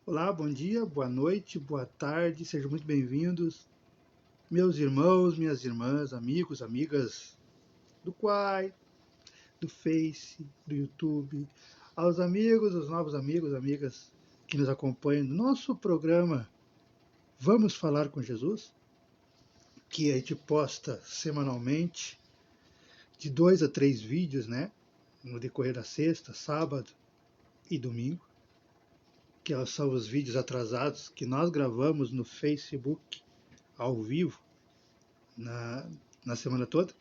Olá, bom dia, boa noite, boa tarde, sejam muito bem-vindos, meus irmãos, minhas irmãs, amigos, amigas do Quai, do Face, do YouTube, aos amigos, aos novos amigos, amigas que nos acompanham no nosso programa Vamos Falar com Jesus, que a gente posta semanalmente, de 2 a 3 vídeos, né, no decorrer da sexta, sábado e domingo, que são os vídeos atrasados que nós gravamos no Facebook ao vivo na semana toda.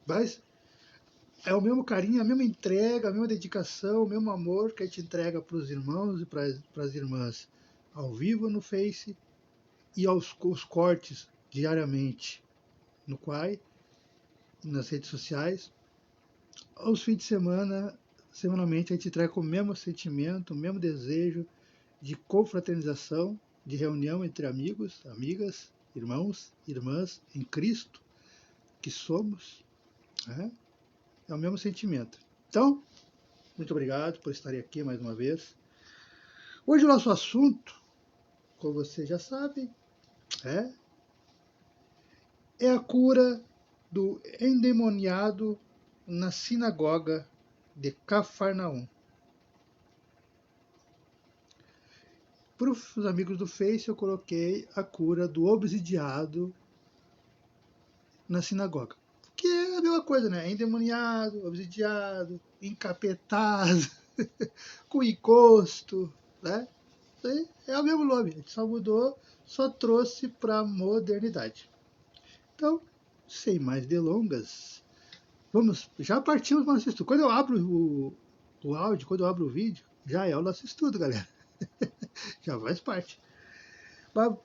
Mas é o mesmo carinho, a mesma entrega, a mesma dedicação, o mesmo amor que a gente entrega para os irmãos e para as irmãs ao vivo no Face e os cortes diariamente no Quai, nas redes sociais. Aos fins de semana, semanalmente, a gente entrega com o mesmo sentimento, o mesmo desejo de confraternização, de reunião entre amigos, amigas, irmãos, irmãs em Cristo, que somos, né? É o mesmo sentimento. Então, muito obrigado por estarem aqui mais uma vez. Hoje o nosso assunto, como você já sabe, é a cura do endemoniado na sinagoga de Cafarnaum. Para os amigos do Face, eu coloquei a cura do obsidiado na sinagoga. Que é a mesma coisa, né? Endemoniado, obsidiado, encapetado, com encosto, né? Isso aí é o mesmo nome, a gente só mudou, só trouxe para a modernidade. Então, sem mais delongas, já partimos para o nosso estudo. Quando eu abro o áudio, quando eu abro o vídeo, já é o nosso estudo, galera. Já faz parte.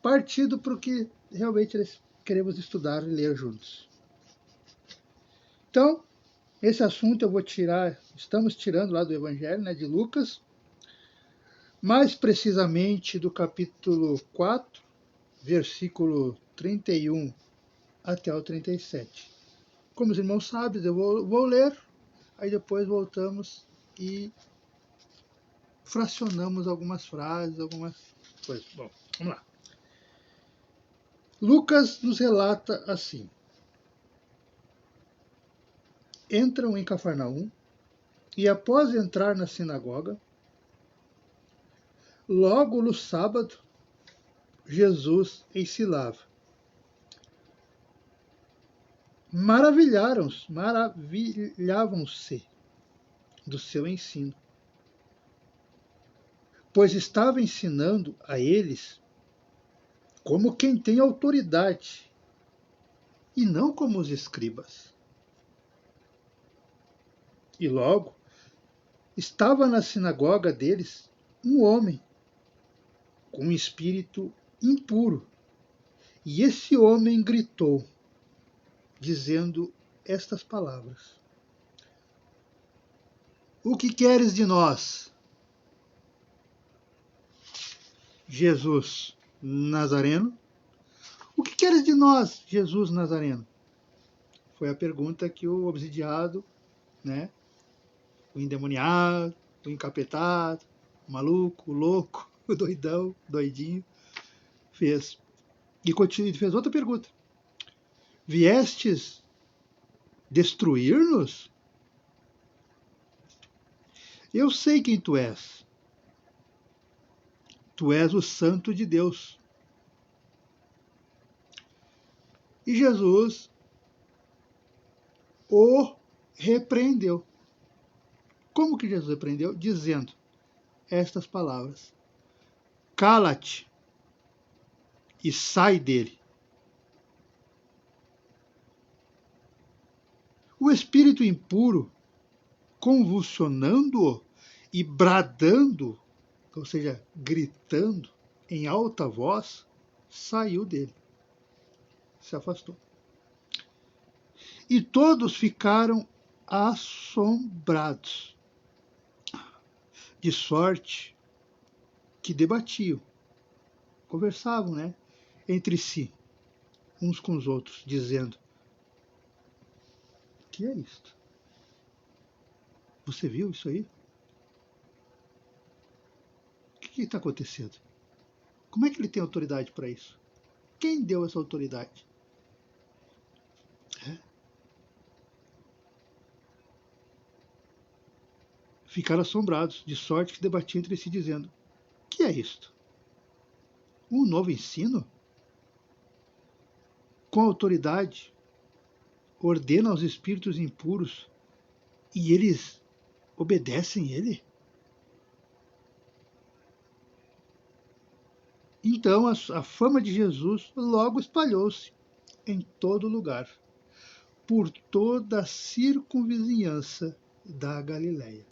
Partindo para o que realmente nós queremos estudar e ler juntos. Então, esse assunto eu vou tirar, estamos tirando lá do Evangelho, né, de Lucas, mais precisamente do capítulo 4, versículo 31 até o 37. Como os irmãos sabem, eu vou ler, aí depois voltamos e fracionamos algumas frases, algumas coisas. Bom, vamos lá. Lucas nos relata assim: entram em Cafarnaum e, após entrar na sinagoga, logo no sábado, Jesus ensinava. Maravilhavam-se do seu ensino, pois estava ensinando a eles como quem tem autoridade, e não como os escribas. E logo estava na sinagoga deles um homem com um espírito impuro, e esse homem gritou, dizendo estas palavras: O que queres de nós, Jesus Nazareno? O que queres de nós, Jesus Nazareno? Foi a pergunta que o obsidiado, né, o endemoniado, o encapetado, o maluco, o louco, o doidão, doidinho, fez. E fez outra pergunta: Viestes destruir-nos? Eu sei quem tu és. Tu és o Santo de Deus. E Jesus o repreendeu. Como que Jesus repreendeu? Dizendo estas palavras: Cala-te e sai dele. O espírito impuro, convulsionando-o e bradando, ou seja, gritando em alta voz, saiu dele, se afastou. E todos ficaram assombrados, de sorte que debatiam, conversavam, né, entre si, uns com os outros, dizendo: O que é isto? Você viu isso aí? O que está acontecendo? Como é que ele tem autoridade para isso? Quem deu essa autoridade? Ficaram assombrados, de sorte que debatiam entre si, dizendo: que é isto? Um novo ensino? Com autoridade, ordena aos espíritos impuros e eles obedecem ele? Então a fama de Jesus logo espalhou-se em todo lugar, por toda a circunvizinhança da Galileia.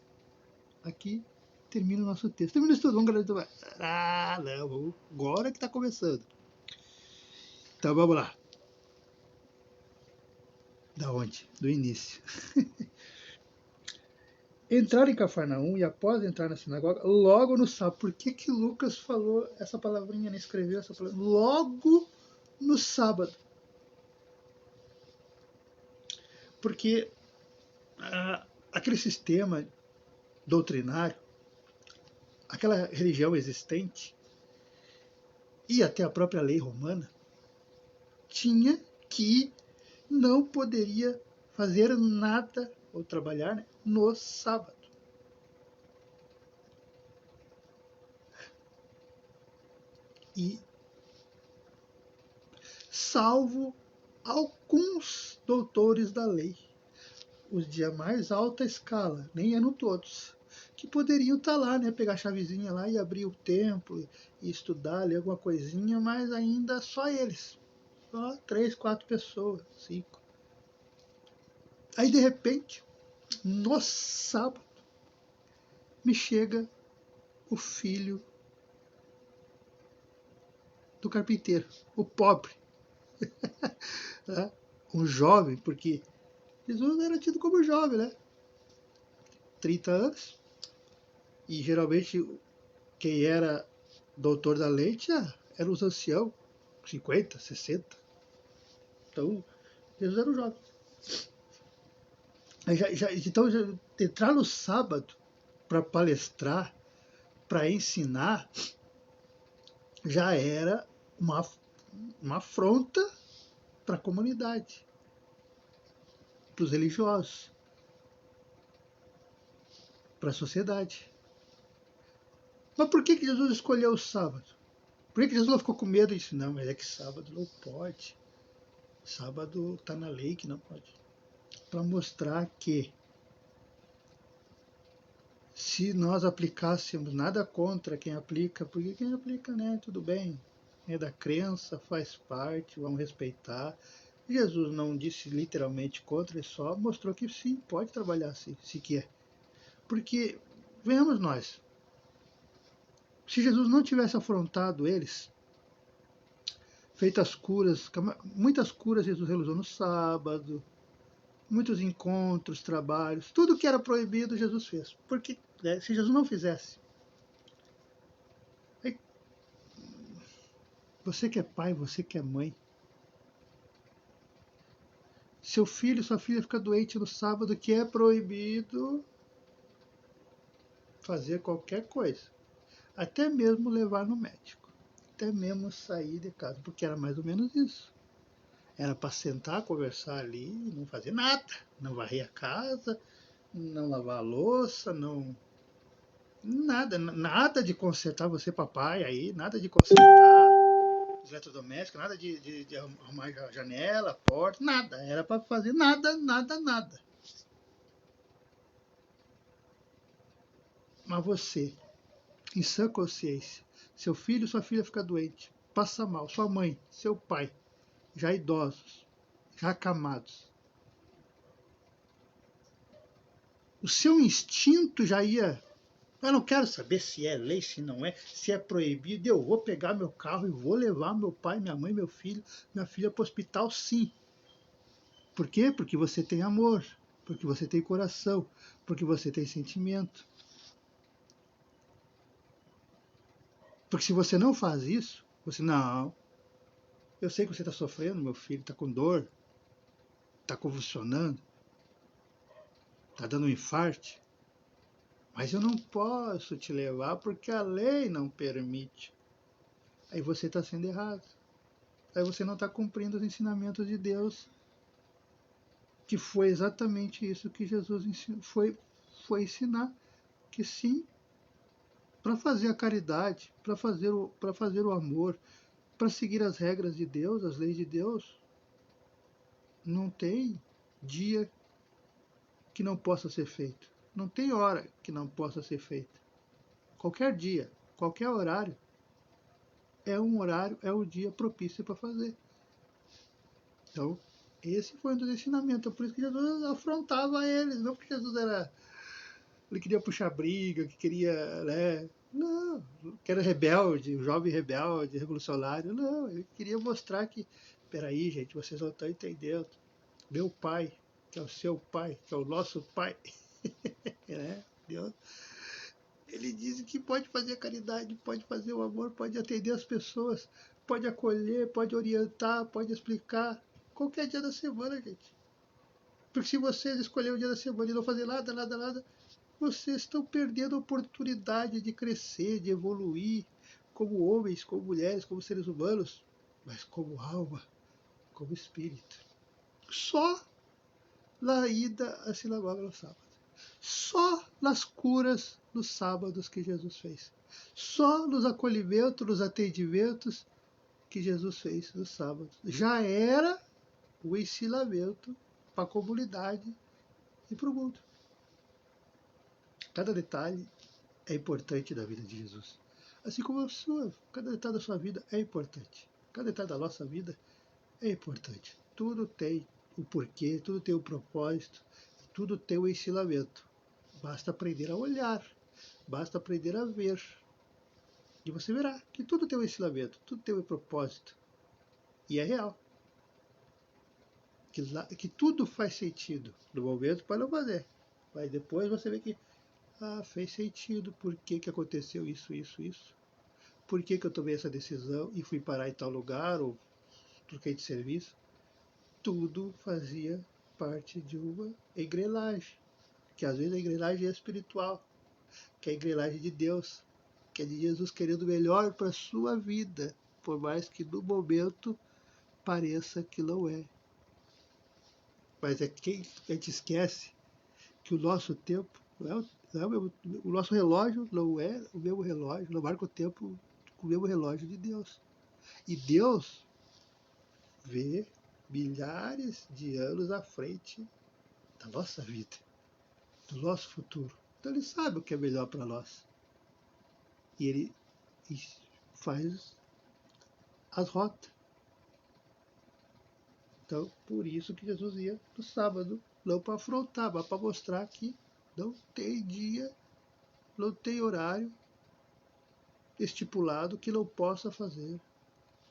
Aqui termina o nosso texto. Termina isso tudo. Não, agora que está começando. Então vamos lá. Da onde? Do início. Entraram em Cafarnaum e após entrar na sinagoga, logo no sábado. Por que Lucas falou essa palavrinha, né? Escreveu essa palavra? Logo no sábado. Porque aquele sistema doutrinário, aquela religião existente e até a própria lei romana tinha que não poderia fazer nada ou trabalhar, né, no sábado. E salvo alguns doutores da lei, os de mais alta escala, nem eram todos, que poderiam estar lá, né, pegar a chavezinha lá e abrir o templo e estudar, ler alguma coisinha, mas ainda só eles. Só 3, 4 pessoas, 5. Aí, de repente, no sábado, me chega o filho do carpinteiro, o pobre. Um jovem, porque Jesus era tido como jovem, né? 30 anos. E geralmente quem era doutor da lei eram os anciãos, 50, 60. Então, Jesus era um jovem. Então, entrar no sábado para palestrar, para ensinar, já era uma afronta para a comunidade, para os religiosos, para a sociedade. Mas por que Jesus escolheu o sábado? Por que Jesus não ficou com medo e disse: não, mas é que sábado não pode. Sábado está na lei que não pode. Para mostrar que se nós aplicássemos, nada contra quem aplica, porque quem aplica, né, tudo bem, é da crença, faz parte, vamos respeitar. Jesus não disse literalmente contra, ele só mostrou que sim, pode trabalhar se quer. Porque, venhamos nós, se Jesus não tivesse afrontado eles, feito as curas, muitas curas Jesus realizou no sábado, muitos encontros, trabalhos, tudo que era proibido Jesus fez. Porque, né, se Jesus não fizesse, aí, você que é pai, você que é mãe, seu filho, sua filha fica doente no sábado, que é proibido fazer qualquer coisa, até mesmo levar no médico, até mesmo sair de casa, porque era mais ou menos isso. Era para sentar, conversar ali, não fazer nada, não varrer a casa, não lavar a louça, não nada de consertar, você papai aí, nada de consertar os eletrodomésticos, nada de arrumar a janela, a porta, nada, era para fazer nada. Mas você, em sã consciência, seu filho, sua filha fica doente, passa mal, sua mãe, seu pai, já idosos, já acamados, o seu instinto já ia: eu não quero saber se é lei, se não é, se é proibido, eu vou pegar meu carro e vou levar meu pai, minha mãe, meu filho, minha filha para o hospital, sim. Por quê? Porque você tem amor, porque você tem coração, porque você tem sentimento. Porque se você não faz isso, você, não, eu sei que você está sofrendo, meu filho está com dor, está convulsionando, está dando um infarto. Mas eu não posso te levar porque a lei não permite. Aí você está sendo errado. Aí você não está cumprindo os ensinamentos de Deus, que foi exatamente isso que Jesus foi ensinar, que sim, para fazer a caridade, para fazer o amor, para seguir as regras de Deus, as leis de Deus, não tem dia que não possa ser feito. Não tem hora que não possa ser feita. Qualquer dia, qualquer horário, é um horário, é o dia propício para fazer. Então, esse foi um dos ensinamentos. É por isso que Jesus afrontava eles. Não porque Jesus era. Ele queria puxar briga, que queria. Né, não, que era rebelde, um jovem rebelde, revolucionário. Não, ele queria mostrar que. Peraí, gente, vocês não estão entendendo. Meu pai, que é o seu pai, que é o nosso pai. Né? Deus. Ele diz que pode fazer caridade, pode fazer o amor, pode atender as pessoas, pode acolher, pode orientar, pode explicar. Qualquer dia da semana, gente. Porque se vocês escolherem o dia da semana e não fazer nada, nada, nada, vocês estão perdendo a oportunidade de crescer, de evoluir como homens, como mulheres, como seres humanos, mas como alma, como espírito. Só na ida à sinagoga no sábado. Só nas curas nos sábados que Jesus fez. Só nos acolhimentos, nos atendimentos que Jesus fez nos sábados. Já era o ensinamento para a comunidade e para o mundo. Cada detalhe é importante da vida de Jesus. Assim como a sua, cada detalhe da sua vida é importante. Cada detalhe da nossa vida é importante. Tudo tem o porquê, tudo tem o propósito, tudo tem o ensinamento. Basta aprender a olhar, basta aprender a ver. E você verá que tudo tem um ensinamento, tudo tem um propósito. E é real. Que tudo faz sentido. No momento pode não fazer. Mas depois você vê que fez sentido. Por que, que aconteceu isso, isso, isso? Por que, que eu tomei essa decisão e fui parar em tal lugar ou troquei de serviço? Tudo fazia parte de uma engrenagem. Que às vezes a engrenagem é espiritual, que é a engrenagem de Deus, que é de Jesus querendo o melhor para a sua vida, por mais que no momento pareça que não é. Mas é que a gente esquece que o nosso tempo o nosso relógio não é o mesmo relógio, não marca o tempo com o mesmo relógio de Deus. E Deus vê milhares de anos à frente da nossa vida, do nosso futuro. Então ele sabe o que é melhor para nós. E ele faz as rotas. Então, por isso que Jesus ia no sábado, não para afrontar, mas para mostrar que não tem dia, não tem horário estipulado que não possa fazer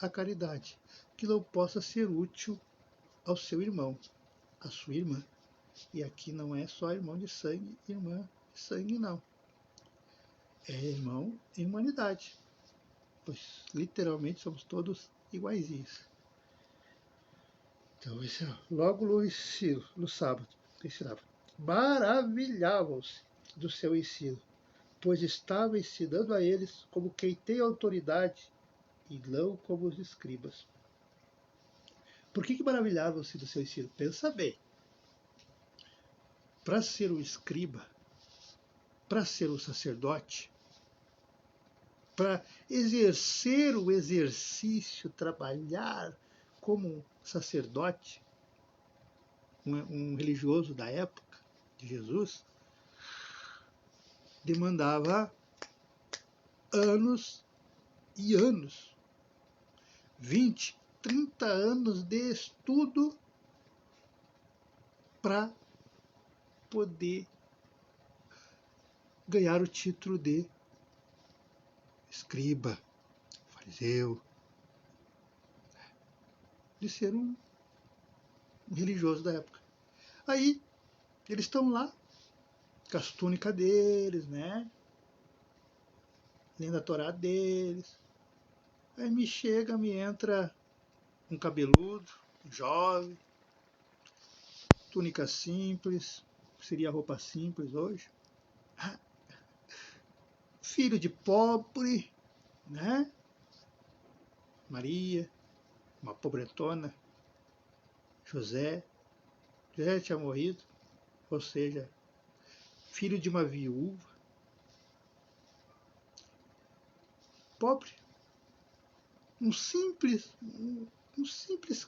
a caridade, que não possa ser útil ao seu irmão, à sua irmã. E aqui não é só irmão de sangue, irmã de sangue, não. É irmão em humanidade, pois literalmente somos todos iguaizinhos. Então, esse, logo no ensino, no sábado, ensinava. Maravilhavam-se do seu ensino, pois estava ensinando a eles como quem tem autoridade e não como os escribas. Por que maravilhavam-se do seu ensino? Pensa bem. Para ser um escriba, para ser um sacerdote, para exercer o exercício, trabalhar como um sacerdote, um religioso da época de Jesus, demandava anos e anos, 20, 30 anos de estudo para poder ganhar o título de escriba, fariseu, de ser um religioso da época. Aí eles estão lá, com as túnicas deles, né? Lendo a Torá deles. Aí me entra um cabeludo, um jovem, túnica simples, seria roupa simples hoje. filho de pobre, né? Maria, uma pobretona, José tinha morrido, ou seja, filho de uma viúva, pobre, um simples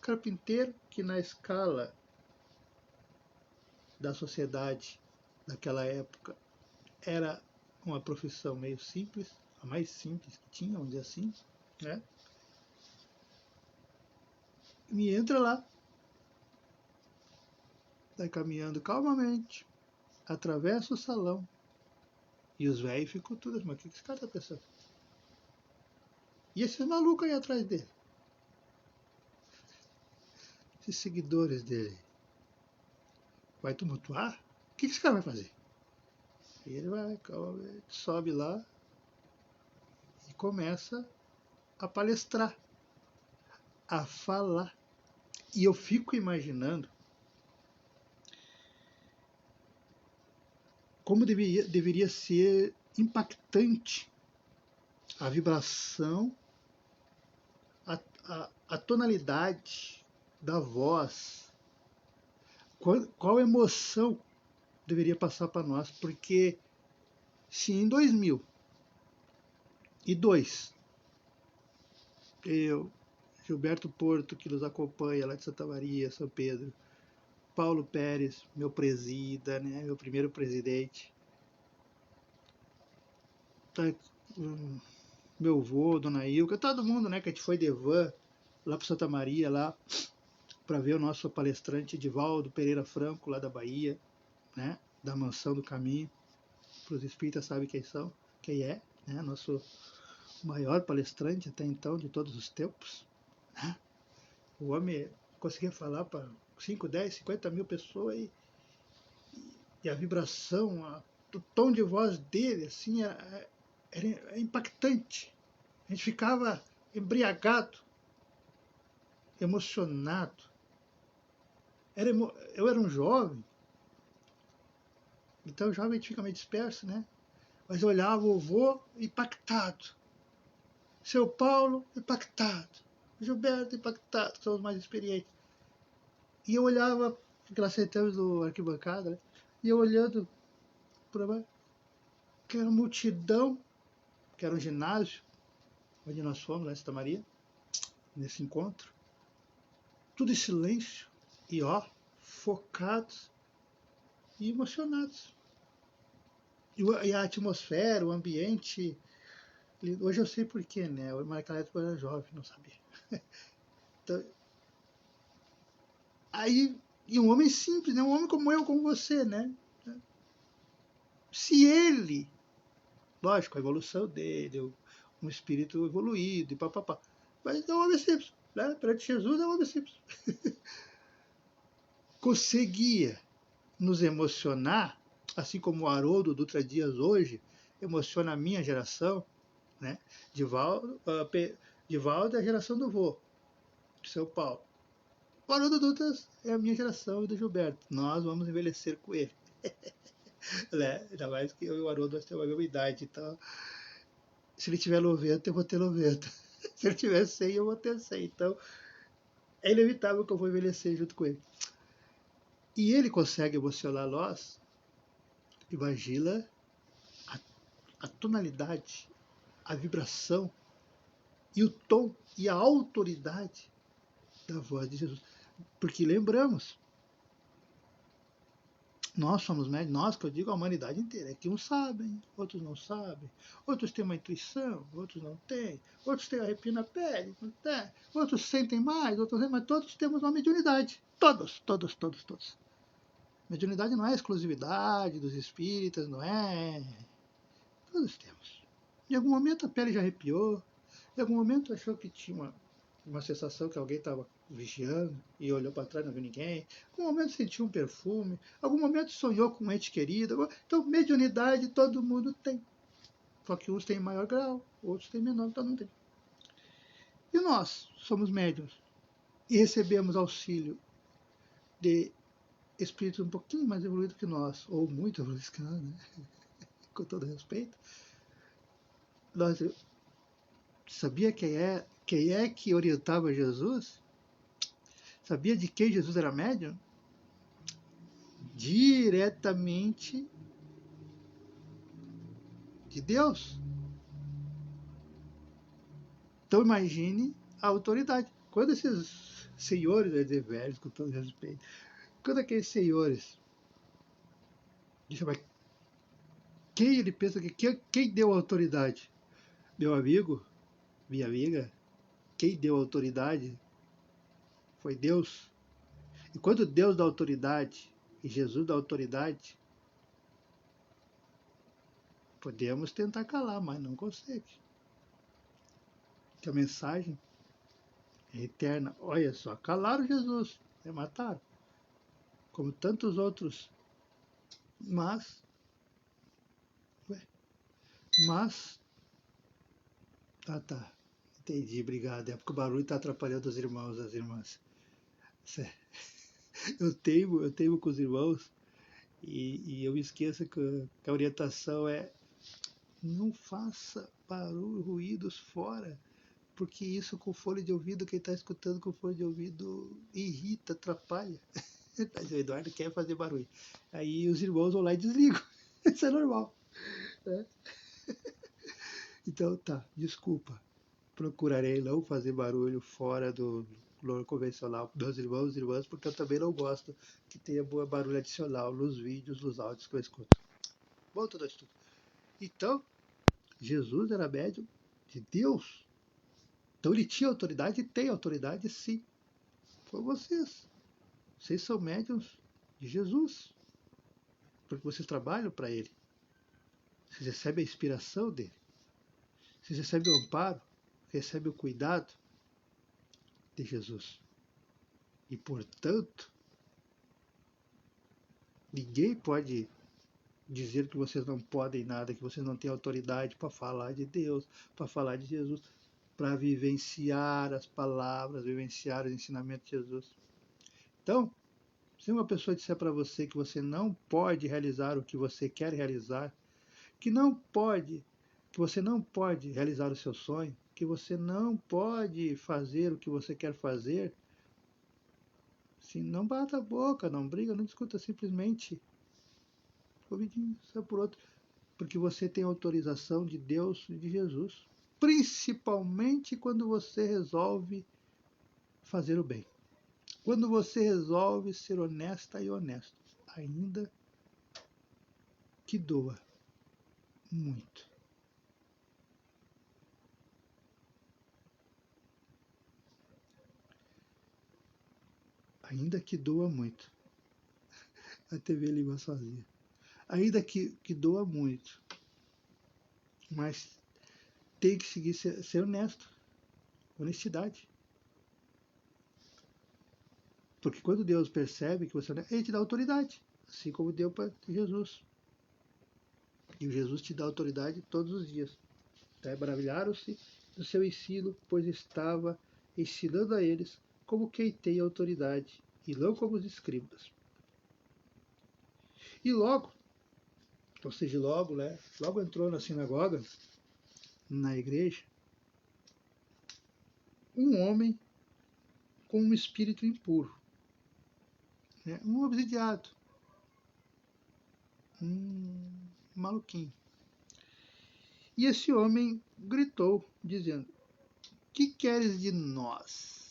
carpinteiro que na escala da sociedade daquela época era uma profissão meio simples, a mais simples que tinha, vamos dizer assim, né? E entra lá, vai caminhando calmamente, atravessa o salão, e os velhos ficam todos, mas o que esse cara tá pensando? E esse maluco aí atrás dele? Esses seguidores dele, vai tumultuar? O que esse cara vai fazer? E ele vai, calmamente, sobe lá e começa a palestrar, a falar. E eu fico imaginando como deveria ser impactante a vibração, a tonalidade da voz, qual emoção deveria passar para nós, porque se em 2002 eu, Gilberto Porto, que nos acompanha lá de Santa Maria, São Pedro, Paulo Pérez, meu presida, né, meu primeiro presidente, meu avô, Dona Ilka, todo mundo, né, que a gente foi de van lá para Santa Maria, lá para ver o nosso palestrante Edivaldo Pereira Franco, lá da Bahia, né, da Mansão do Caminho. Para os espíritas sabem quem é, né, nosso maior palestrante até então de todos os tempos, né? O homem conseguia falar para 5, 10, 50 mil pessoas e a vibração, o tom de voz dele assim, era impactante. A gente ficava embriagado, emocionado. Eu era um jovem, então o jovem a gente fica meio disperso, né? Mas eu olhava o avô impactado, seu Paulo impactado, Gilberto impactado, que são os mais experientes. E eu olhava, porque nós sentamos no arquibancada, né? E eu olhando para aquela multidão, que era um ginásio, onde nós fomos, lá em Santa Maria, nesse encontro, tudo em silêncio, e focados e emocionados. E a atmosfera, o ambiente, hoje eu sei porquê, né? Mas naquela época eu era jovem, não sabia. Então, aí, e um homem simples, né? Um homem como eu, como você, né? Se ele, lógico, a evolução dele, um espírito evoluído e papapá, mas é um homem simples, né? Perante Jesus é um homem simples. Conseguia nos emocionar, assim como o Haroldo Dutra Dias hoje emociona a minha geração, né? Divaldo é a geração do vô, de São Paulo. O Haroldo Dutra é a minha geração e do Gilberto. Nós vamos envelhecer com ele. Né? Ainda mais que eu e o Haroldo nós temos a mesma idade. Então, se ele tiver 90, eu vou ter 90. Se ele tiver 100, eu vou ter 100. Então, é inevitável que eu vou envelhecer junto com ele. E ele consegue emocionar nós. Imagina a tonalidade, a vibração e o tom e a autoridade da voz de Jesus. Porque lembramos, nós somos médios, nós que eu digo a humanidade inteira, é que uns sabem, outros não sabem, outros têm uma intuição, outros não têm, outros têm arrepio na pele, não tem, outros sentem mais, outros não, mas todos temos uma mediunidade. Todos, todos, todos, todos. Mediunidade não é exclusividade dos espíritas, não é. Todos temos. Em algum momento a pele já arrepiou, em algum momento achou que tinha uma sensação que alguém estava vigiando e olhou para trás e não viu ninguém. Em algum momento sentiu um perfume, em algum momento sonhou com um ente querido. Então, mediunidade todo mundo tem. Só que uns têm maior grau, outros têm menor, todo mundo tem. E nós somos médiuns e recebemos auxílio de espíritos um pouquinho mais evoluídos que nós, ou muito evoluídos que nós, né? Com todo respeito. Nossa, sabia quem é que orientava Jesus? Sabia de quem Jesus era médium? Diretamente de Deus. Então imagine a autoridade. Quando esses senhores, velhos, com todo respeito, quando aqueles senhores dizem, mas quem ele pensa quem deu a autoridade? Meu amigo, minha amiga, quem deu a autoridade foi Deus. E quando Deus dá autoridade e Jesus dá autoridade, podemos tentar calar, mas não consegue. Que a mensagem é eterna. Olha só, calaram Jesus, mataram, como tantos outros. Mas, tá, entendi, obrigado. É porque o barulho está atrapalhando os irmãos, as irmãs. Eu teimo com os irmãos e eu esqueço que a orientação é não faça barulho, ruídos fora, porque isso com fone de ouvido, quem está escutando com fone de ouvido irrita, atrapalha. Mas o Eduardo quer fazer barulho. Aí os irmãos vão lá e desligam. Isso é normal. Né? Então tá, desculpa. Procurarei não fazer barulho fora do convencional dos irmãos e irmãs, porque eu também não gosto que tenha barulho adicional nos vídeos, nos áudios que eu escuto. Volta do estudo. Então, Jesus era médium de Deus. Então ele tinha autoridade e tem autoridade, sim. Por vocês. Vocês são médiums de Jesus. Porque vocês trabalham para ele. Vocês recebem a inspiração dele. Vocês recebem o amparo, recebem o cuidado de Jesus. E, portanto, ninguém pode dizer que vocês não podem nada, que vocês não têm autoridade para falar de Deus, para falar de Jesus, para vivenciar as palavras, vivenciar os ensinamentos de Jesus. Então, se uma pessoa disser para você que você não pode realizar o que você quer realizar, que você não pode realizar o seu sonho, que você não pode fazer o que você quer fazer, assim, não bata a boca, não briga, não discuta, simplesmente ouvidinho, sai por outro, porque você tem autorização de Deus e de Jesus, principalmente quando você resolve fazer o bem, quando você resolve ser honesta e honesto, ainda que doa muito. Ainda que doa muito. A TV liga sozinha. Ainda que doa muito. Mas tem que seguir ser honesto. Honestidade. Porque quando Deus percebe que você é honesto, ele te dá autoridade. Assim como deu para Jesus. E Jesus te dá autoridade todos os dias. Então, maravilharam-se do seu ensino, pois estava ensinando a eles como quem tem autoridade, e não como os escribas. E logo, ou seja, logo entrou na sinagoga, na igreja, um homem com um espírito impuro, né? Um obsidiado, um maluquinho. E esse homem gritou, dizendo: que queres de nós,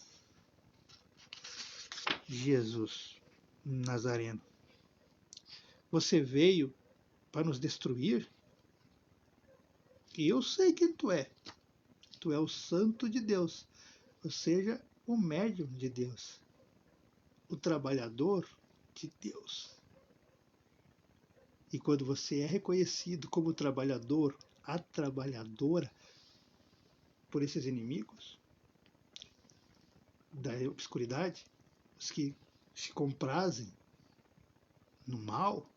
Jesus Nazareno? Você veio para nos destruir? E eu sei quem tu é. Tu é o santo de Deus, ou seja, o médium de Deus, o trabalhador de Deus. E quando você é reconhecido como trabalhador, a trabalhadora, por esses inimigos da obscuridade, os que se comprazem no mal,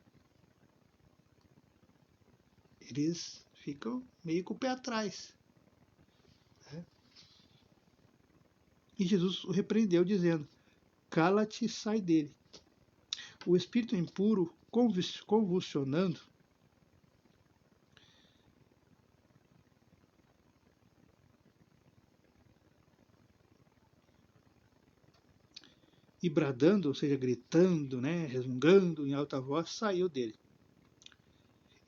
eles ficam meio com o pé atrás. Né? E Jesus o repreendeu, dizendo: cala-te e sai dele. O espírito impuro, convulsionando, e bradando, ou seja, gritando, né, resmungando em alta voz, saiu dele.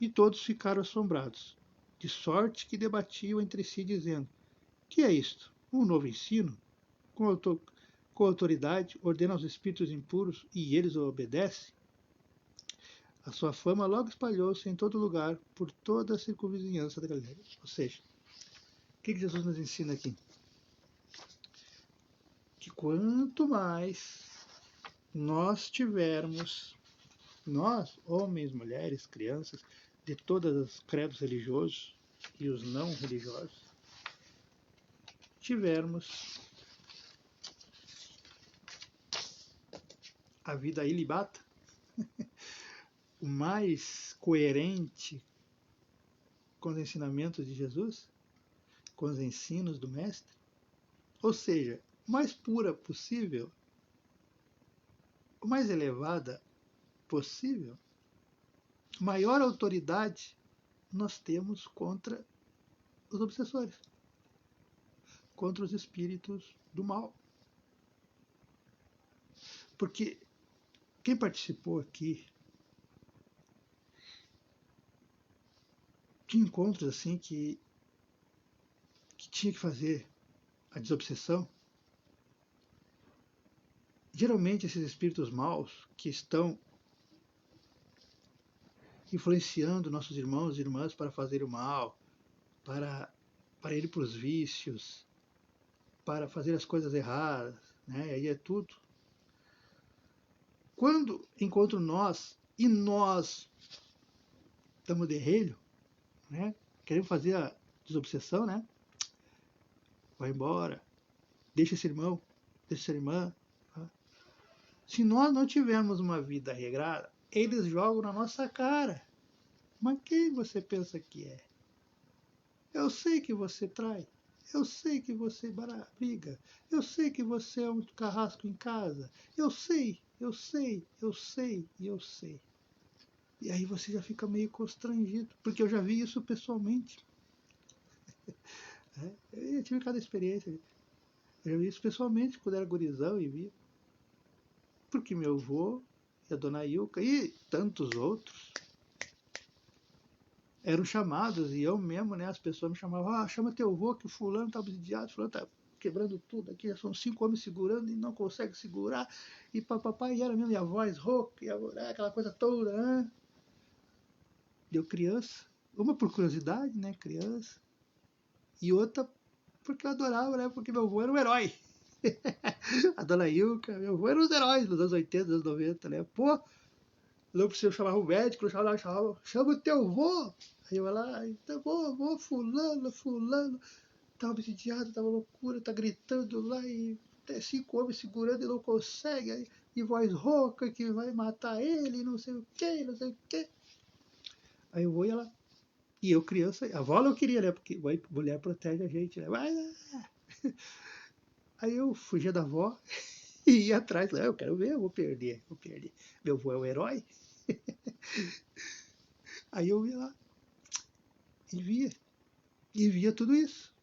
E todos ficaram assombrados, de sorte que debatiam entre si, dizendo: que é isto? Um novo ensino? Com autoridade, ordena aos espíritos impuros e eles o obedecem? A sua fama logo espalhou-se em todo lugar, por toda a circunvizinhança da Galileia. Ou seja, o que Jesus nos ensina aqui? Que quanto mais nós tivermos, nós, homens, mulheres, crianças, de todos os credos religiosos e os não religiosos, tivermos a vida ilibata, o mais coerente com os ensinamentos de Jesus, com os ensinos do Mestre, ou seja, o mais pura possível, o mais elevada possível, maior autoridade nós temos contra os obsessores, contra os espíritos do mal. Porque quem participou aqui de encontros assim que tinha que fazer a desobsessão, geralmente esses espíritos maus que estão influenciando nossos irmãos e irmãs para fazer o mal, para ir para os vícios, para fazer as coisas erradas, né? Aí é tudo. Quando encontro nós, e nós estamos derrelho, né? Queremos fazer a desobsessão, né? Vai embora, deixa esse irmão, deixa essa irmã. Tá? Se nós não tivermos uma vida regrada, eles jogam na nossa cara. Mas quem você pensa que é? Eu sei que você trai. Eu sei que você briga. Eu sei que você é um carrasco em casa. Eu sei, eu sei, eu sei e eu sei. E aí você já fica meio constrangido, porque eu já vi isso pessoalmente. Eu tive cada experiência. Eu já vi isso pessoalmente quando era gurizão e via. Porque meu avô e a dona Ilka e tantos outros eram chamados, e eu mesmo, né, as pessoas me chamavam: chama teu avô que o fulano tá obsidiado, fulano tá quebrando tudo aqui, já são 5 homens segurando e não consegue segurar, e papapá, e era mesmo, e a voz rouca, e aquela coisa toda, né? Deu criança, uma por curiosidade, né, criança, e outra porque eu adorava, né, porque meu avô era um herói. A dona Ilka, meu avô eram os heróis dos anos 80, dos anos 90, né, pô, não precisa chamar o médico, não chamava, chama o teu avô. Aí eu ia lá, então, vô, fulano, tá obsidiado, tá uma loucura, tá gritando lá, e tem 5 homens segurando e não consegue, aí, e voz rouca que vai matar ele, não sei o que, não sei o que. Aí eu vou e ela, e eu criança, a avó não queria, né, porque a mulher protege a gente, né, aí eu fugia da avó e ia atrás, eu quero ver, eu vou perder, meu avô é o herói. Aí eu ia lá, e via tudo isso.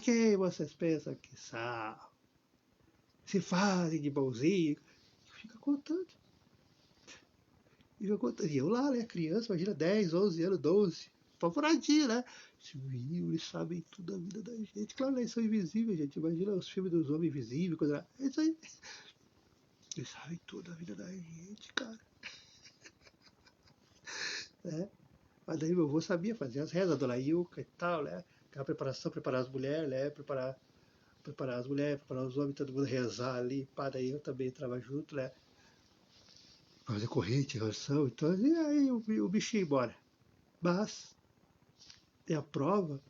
Quem vocês pensam que são? Se fazem de bonzinho. Fica contando. E eu lá, né, criança, imagina, 10, 11 anos, 12. Favoradinho, né? Viu, eles sabem tudo da vida da gente. Claro, eles são invisíveis, gente. Imagina os filmes dos homens invisíveis, coisa. É isso aí. Eles sabem tudo da vida da gente, cara. Né? Mas daí meu avô sabia fazer as rezas, a dona Ilka e tal, né? Aquela preparação, preparar as mulheres, né? Preparar as mulheres, preparar os homens, todo mundo rezar ali, pá, daí eu também entrava junto, né? Fazer corrente, oração, então, e aí o bichinho ia embora. Mas é a prova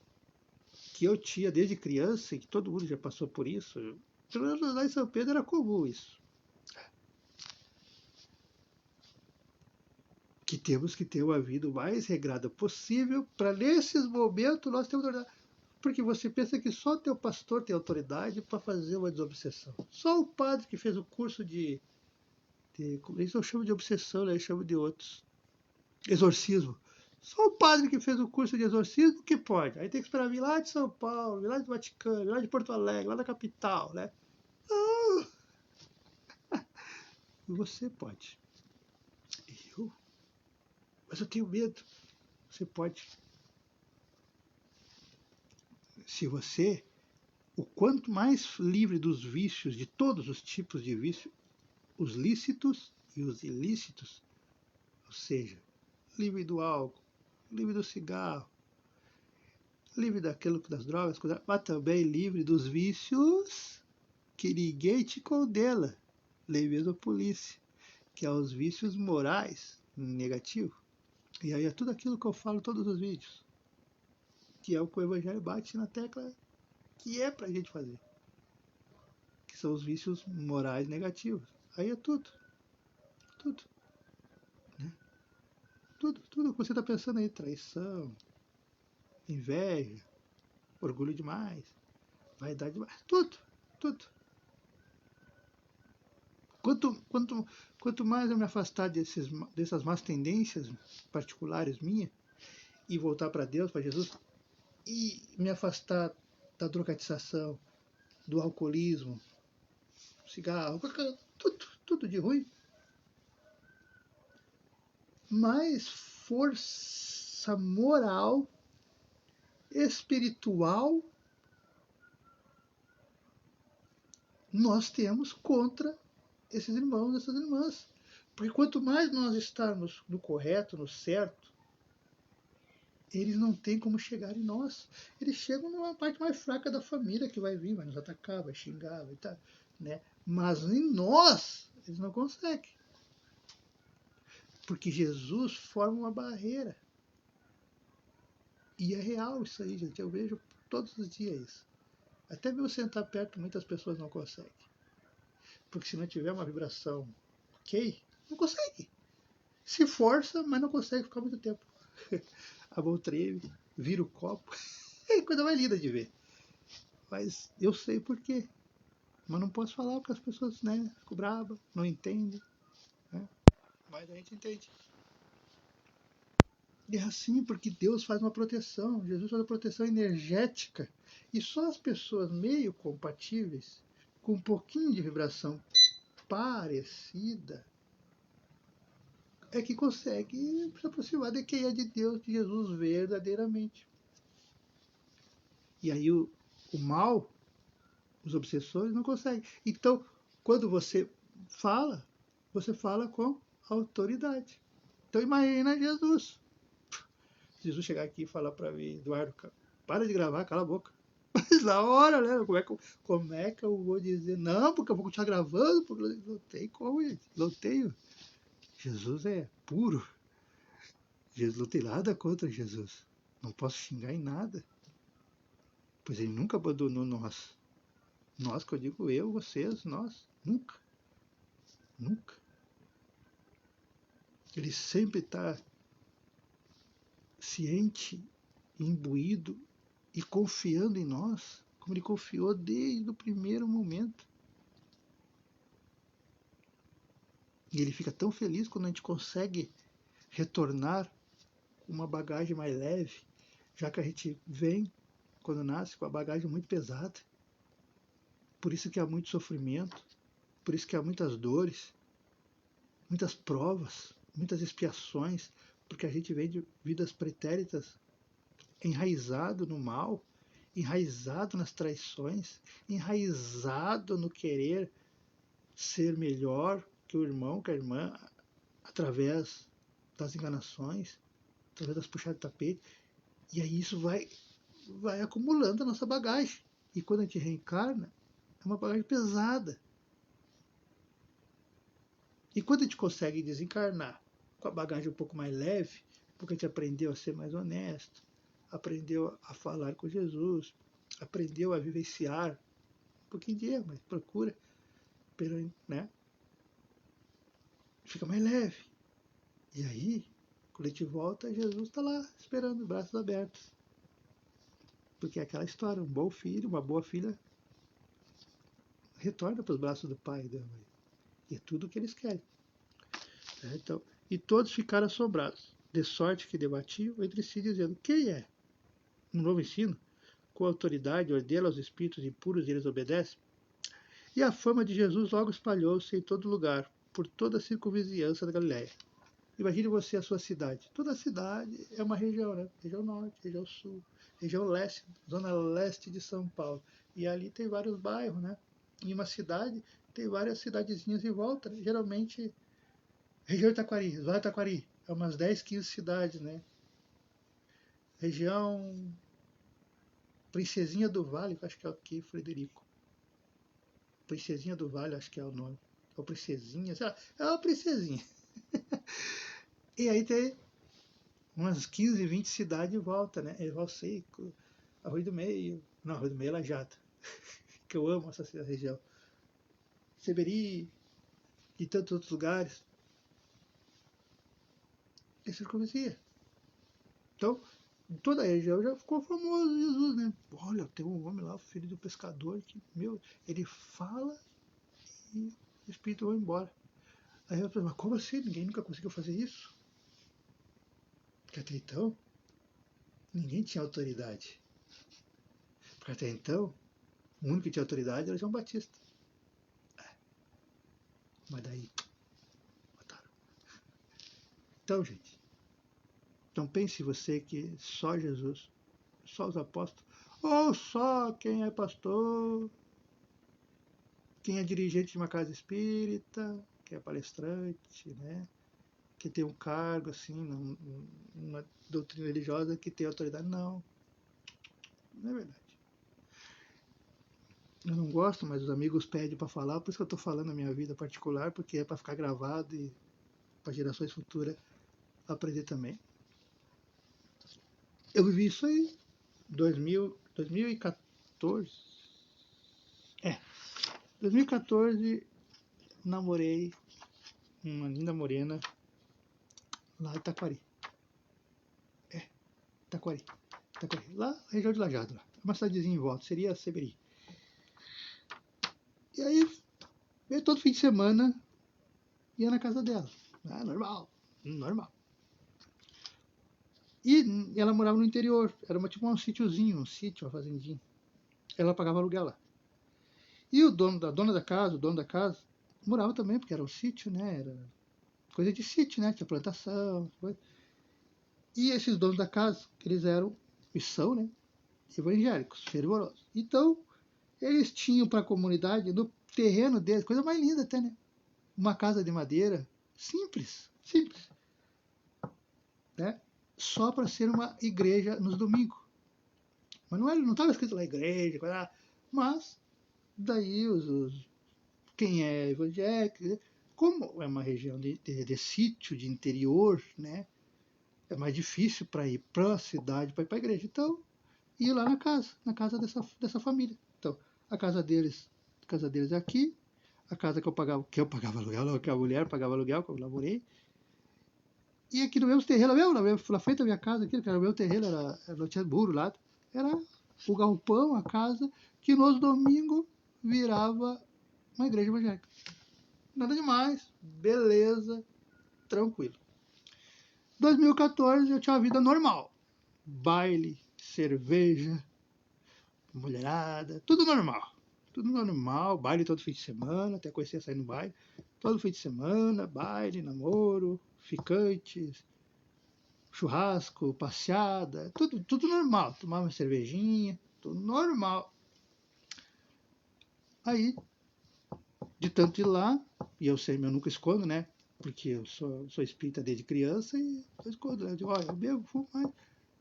que eu tinha desde criança, e que todo mundo já passou por isso, pelo menos lá em São Pedro era comum isso. Que temos que ter uma vida o mais regrada possível para nesses momentos nós temos porque você pensa que só teu pastor tem autoridade para fazer uma desobsessão. Só o padre que fez o curso de eles não chamam de obsessão, né? Eles chamam de outros. Exorcismo. Só o padre que fez o curso de exorcismo que pode. Aí tem que esperar vir lá de São Paulo, vir lá do Vaticano, vir lá de Porto Alegre, lá da capital, né? Você pode. Mas eu tenho medo. Você pode. Se você, o quanto mais livre dos vícios, de todos os tipos de vício, os lícitos e os ilícitos, ou seja, livre do álcool, livre do cigarro, livre daquilo das drogas, mas também livre dos vícios que ninguém te condena, nem mesmo a polícia, que é os vícios morais negativos. E aí é tudo aquilo que eu falo em todos os vídeos, que é o que o Evangelho bate na tecla que é pra gente fazer, que são os vícios morais negativos. Aí é tudo, né? Tudo que você está pensando aí, traição, inveja, orgulho demais, vaidade demais, tudo. Quanto mais eu me afastar dessas más tendências particulares minhas e voltar para Deus, para Jesus, e me afastar da drogatização, do alcoolismo, cigarro, tudo de ruim, mais força moral, espiritual nós temos contra esses irmãos, essas irmãs. Porque quanto mais nós estarmos no correto, no certo, eles não têm como chegar em nós. Eles chegam numa parte mais fraca da família que vai vir, vai nos atacar, vai xingar, vai tá, né? Mas em nós, eles não conseguem. Porque Jesus forma uma barreira. E é real isso aí, gente. Eu vejo todos os dias isso. Até mesmo sentar perto, muitas pessoas não conseguem. Porque se não tiver uma vibração ok, não consegue. Se força, mas não consegue ficar muito tempo. A mão treme, vira o copo. É coisa mais linda de ver. Mas eu sei por quê. Mas não posso falar porque as pessoas, né, ficam bravas, não entendem. Né? Mas a gente entende. E é assim porque Deus faz uma proteção. Jesus faz uma proteção energética. E só as pessoas meio compatíveis, com um pouquinho de vibração parecida, é que consegue se aproximar de quem é de Deus, de Jesus verdadeiramente. E aí o mal, os obsessores, não conseguem. Então, quando você fala com autoridade. Então imagina Jesus. Jesus chegar aqui e falar para mim, Eduardo, para de gravar, cala a boca. Mas na hora, né? Como é que eu vou dizer? Não, porque eu vou continuar gravando, porque não tem como, gente. Não tenho. Jesus é puro. Jesus não tem nada contra Jesus. Não posso xingar em nada. Pois ele nunca abandonou nós. Nós, que eu digo eu, vocês, nós. Nunca. Nunca. Ele sempre está ciente, imbuído e confiando em nós, como ele confiou desde o primeiro momento. E ele fica tão feliz quando a gente consegue retornar com uma bagagem mais leve, já que a gente vem, quando nasce, com a bagagem muito pesada. Por isso que há muito sofrimento, por isso que há muitas dores, muitas provas, muitas expiações, porque a gente vem de vidas pretéritas, enraizado no mal, enraizado nas traições, enraizado no querer ser melhor que o irmão, que a irmã, através das enganações, através das puxadas de tapete. E aí isso vai acumulando a nossa bagagem. E quando a gente reencarna, é uma bagagem pesada. E quando a gente consegue desencarnar com a bagagem um pouco mais leve, porque a gente aprendeu a ser mais honesto, aprendeu a falar com Jesus, aprendeu a vivenciar um pouquinho de erro, mas procura, né? Fica mais leve. E aí, quando a gente volta, Jesus está lá, esperando, braços abertos. Porque é aquela história, um bom filho, uma boa filha, retorna para os braços do pai e da mãe. E é tudo o que eles querem. Então, e todos ficaram assombrados, de sorte que debatiam entre si, dizendo: quem é? Um novo ensino? Com autoridade ordena aos espíritos impuros e eles obedecem? E a fama de Jesus logo espalhou-se em todo lugar. por toda a circunvizinhança da Galileia. Imagine você a sua cidade. Toda cidade é uma região, né? Região norte, região sul, região leste, zona leste de São Paulo. E ali tem vários bairros, né? Em uma cidade tem várias cidadezinhas em volta, né? Geralmente, região Itaquari, Zona Itaquari, é umas 10, 15 cidades, né? Região Princesinha do Vale, acho que é aqui, Frederico. Princesinha do Vale, acho que é o nome. Ou Princesinha, sei lá, é uma princesinha. E aí tem umas 15, 20 cidades em volta, né? Erval Seco, Arroio do Meio. Não, Arroio do Meio é Lajata, que eu amo essa região. Seberi e tantos outros lugares. É circunvizinha. Então, em toda a região já ficou famoso Jesus, né? Olha, tem um homem lá, o filho do pescador, que, meu, ele fala e o espírito vai embora. Aí eu falei, mas como assim? Ninguém nunca conseguiu fazer isso? Porque até então, ninguém tinha autoridade. Porque até então, o único que tinha autoridade era João Batista. Mas daí, mataram. Então, gente, então pense você que só Jesus, só os apóstolos, ou só quem é pastor, quem é dirigente de uma casa espírita, que é palestrante, né? Que tem um cargo assim, numa doutrina religiosa que tem autoridade. Não, não é verdade. Eu não gosto, mas os amigos pedem para falar, por isso que eu estou falando a minha vida particular, porque é para ficar gravado e para gerações futuras aprender também. Eu vivi isso aí, 2014. 2014, namorei uma linda morena lá em Itaquari. Itaquari. Lá na região de Lajado. Uma cidadezinha em volta, seria Seberi. E aí, todo fim de semana, ia na casa dela. Ah, normal. E ela morava no interior. Era tipo um sítiozinho, uma fazendinha. Ela pagava aluguel lá. E o dono da casa, morava também, porque era um sítio, né? Era coisa de sítio, né? Tinha plantação, coisa. E esses donos da casa, eles eram, e são, né? Evangélicos, fervorosos. Então, eles tinham para a comunidade, no terreno deles, coisa mais linda até, né? Uma casa de madeira, simples, né? Só para ser uma igreja nos domingos. Mas não estava escrito lá igreja, coisa, mas daí quem é evangélico, como é uma região de sítio, de interior, né? É mais difícil para ir para a cidade, para ir para a igreja. Então, ia lá na casa dessa família. Então, a casa deles é aqui, a casa que eu pagava aluguel, não, que a mulher pagava aluguel, que eu namorei. E aqui no mesmo terreno, na frente da minha casa, aqui, era o meu terreno, não tinha muro lá, era o galpão, a casa, que nos domingos virava uma igreja evangélica. Nada demais, beleza, tranquilo. 2014 eu tinha uma vida normal. Baile, cerveja, mulherada, tudo normal. Tudo normal, baile todo fim de semana, até conhecer sair no baile. Todo fim de semana, baile, namoro, ficantes, churrasco, passeada, tudo normal. Tomar uma cervejinha, tudo normal. Aí, de tanto ir lá, e eu nunca escondo, né? Porque eu sou espírita desde criança e eu escondo, né? Eu digo, olha, eu bebo, fumo, mas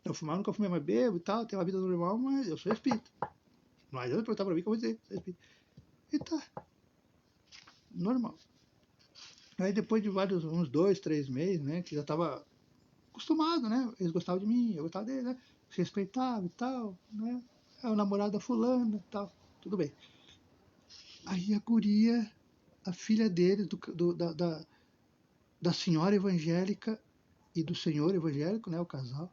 eu fumar, nunca fumei, mas bebo e tal, tenho uma vida normal, mas eu sou espírita. Não adianta perguntar pra mim que eu vou dizer, sou espírita. E tá, normal. Aí depois de uns 2, 3 meses, né, que já tava acostumado, né, eles gostavam de mim, eu gostava deles, né, se respeitava e tal, né, é o namorado da fulana e tal, tudo bem. Aí a guria, a filha dele, da senhora evangélica e do senhor evangélico, né, o casal,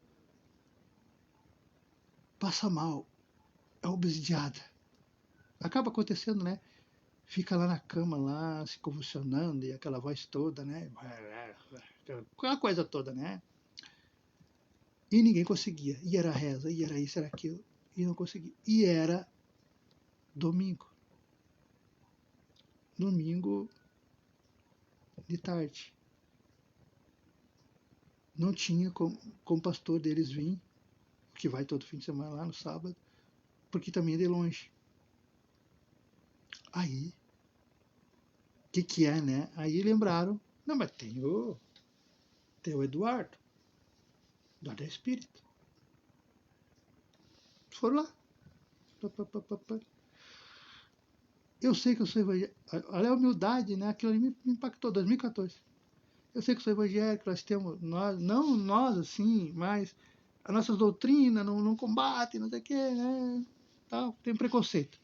passa mal, é obsidiada. Acaba acontecendo, né, fica lá na cama, lá, se convulsionando, e aquela voz toda, né, aquela coisa toda, né. E ninguém conseguia. E era reza, e era isso, era aquilo. E não conseguia. E era domingo. Domingo, de tarde. Não tinha como o pastor deles vir, que vai todo fim de semana lá no sábado, porque também é de longe. Aí, o que é, né? Aí lembraram, não, mas tem o Eduardo é espírita. Foram lá. Eu sei que eu sou evangélico. Olha a humildade, né? Aquilo ali me impactou, 2014. Eu sei que eu sou evangélico, nós temos, não nós assim, mas a nossa doutrina não combate, não sei o quê, né? Tal, tem preconceito.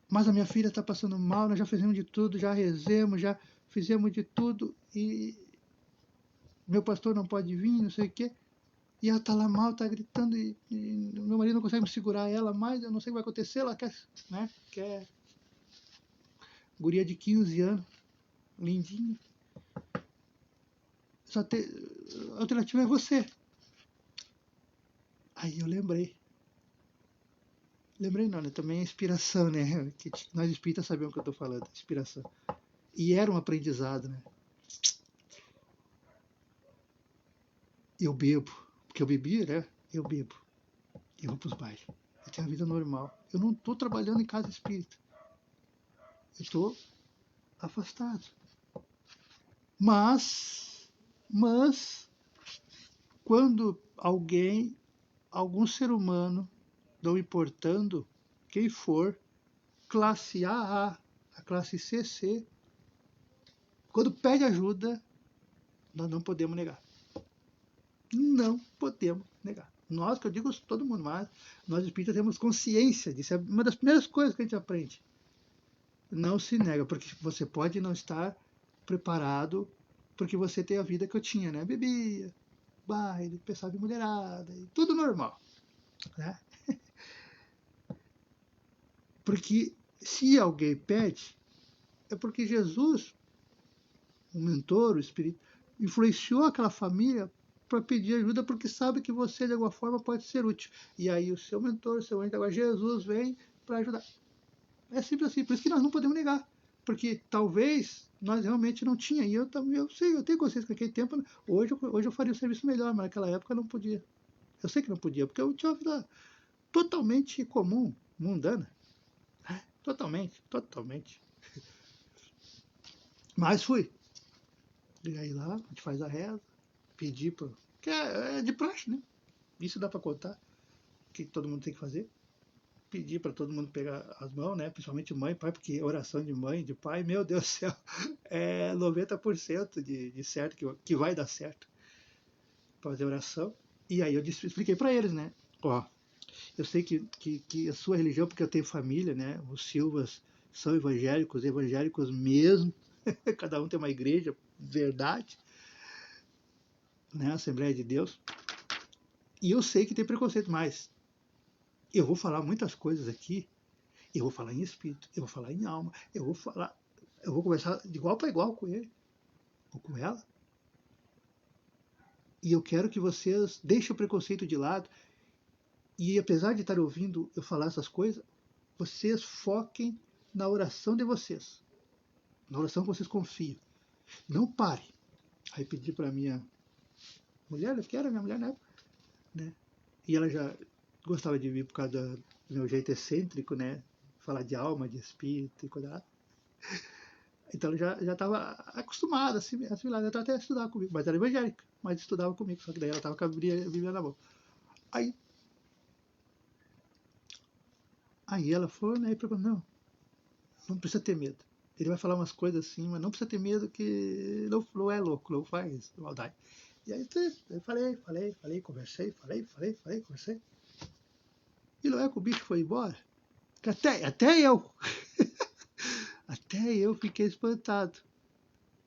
Mas a minha filha está passando mal, nós já fizemos de tudo, já rezemos, já fizemos de tudo e meu pastor não pode vir, não sei o quê. E ela está lá mal, está gritando e meu marido não consegue segurar ela mais, eu não sei o que vai acontecer, ela quer, né? Quer guria de 15 anos, lindinha. Só tem, a alternativa é você. Aí eu lembrei. Lembrei não, né? Também é inspiração, né? Que nós espíritas sabemos o que eu estou falando, inspiração. E era um aprendizado, né? Eu bebo, porque eu bebia, né? Eu bebo. Eu vou para os bailes. Eu tenho a vida normal. Eu não estou trabalhando em casa espírita. Eu estou afastado. Mas, quando algum ser humano, não importando quem for, classe AA, a classe CC, quando pede ajuda, nós não podemos negar. Não podemos negar. Nós, que eu digo todo mundo, mas nós espíritas temos consciência disso. É uma das primeiras coisas que a gente aprende. Não se nega, porque você pode não estar preparado, porque você tem a vida que eu tinha, né? Bebia, baile, pensava em mulherada, e tudo normal. Né? Porque se alguém pede, é porque Jesus, o mentor, o espírito, influenciou aquela família para pedir ajuda, porque sabe que você, de alguma forma, pode ser útil. E aí o seu mentor, o seu anjo, agora Jesus vem para ajudar. É simples assim, por isso que nós não podemos negar. Porque talvez nós realmente não tinha. E eu sei, eu tenho consciência que naquele tempo, hoje eu faria o serviço melhor, mas naquela época eu não podia. Eu sei que não podia, porque eu tinha uma vida totalmente comum, mundana. Totalmente. Mas fui. E aí lá, a gente faz a reza, pedir para. Que é de praxe, né? Isso dá para contar. O que todo mundo tem que fazer. Pedir para todo mundo pegar as mãos, né? Principalmente mãe e pai, porque oração de mãe, de pai, meu Deus do céu, é 90% de certo que vai dar certo para fazer oração. E aí eu expliquei para eles, né? Ó, eu sei que a sua religião, porque eu tenho família, né? Os Silvas são evangélicos mesmo. Cada um tem uma igreja, verdade, né? Assembleia de Deus. E eu sei que tem preconceito, mas eu vou falar muitas coisas aqui. Eu vou falar em espírito, eu vou falar em alma, eu vou conversar de igual para igual com ele, ou com ela. E eu quero que vocês deixem o preconceito de lado. E apesar de estar ouvindo eu falar essas coisas, vocês foquem na oração de vocês. Na oração que vocês confiam. Não pare. Aí pedi para minha mulher, que era minha mulher na época, né? E ela já gostava de vir por causa do meu jeito excêntrico, né? Falar de alma, de espírito e coisa lá. Então ela já estava acostumada, assimilada. Ela até estudava comigo, mas era evangélica, mas estudava comigo. Só que daí ela estava com a Bíblia na mão. Aí ela falou, né? E perguntou, não precisa ter medo. Ele vai falar umas coisas assim, mas não precisa ter medo que não é louco, não faz maldade. E aí eu falei, conversei, conversei. E não é que o bicho foi embora? Que até eu, até eu fiquei espantado.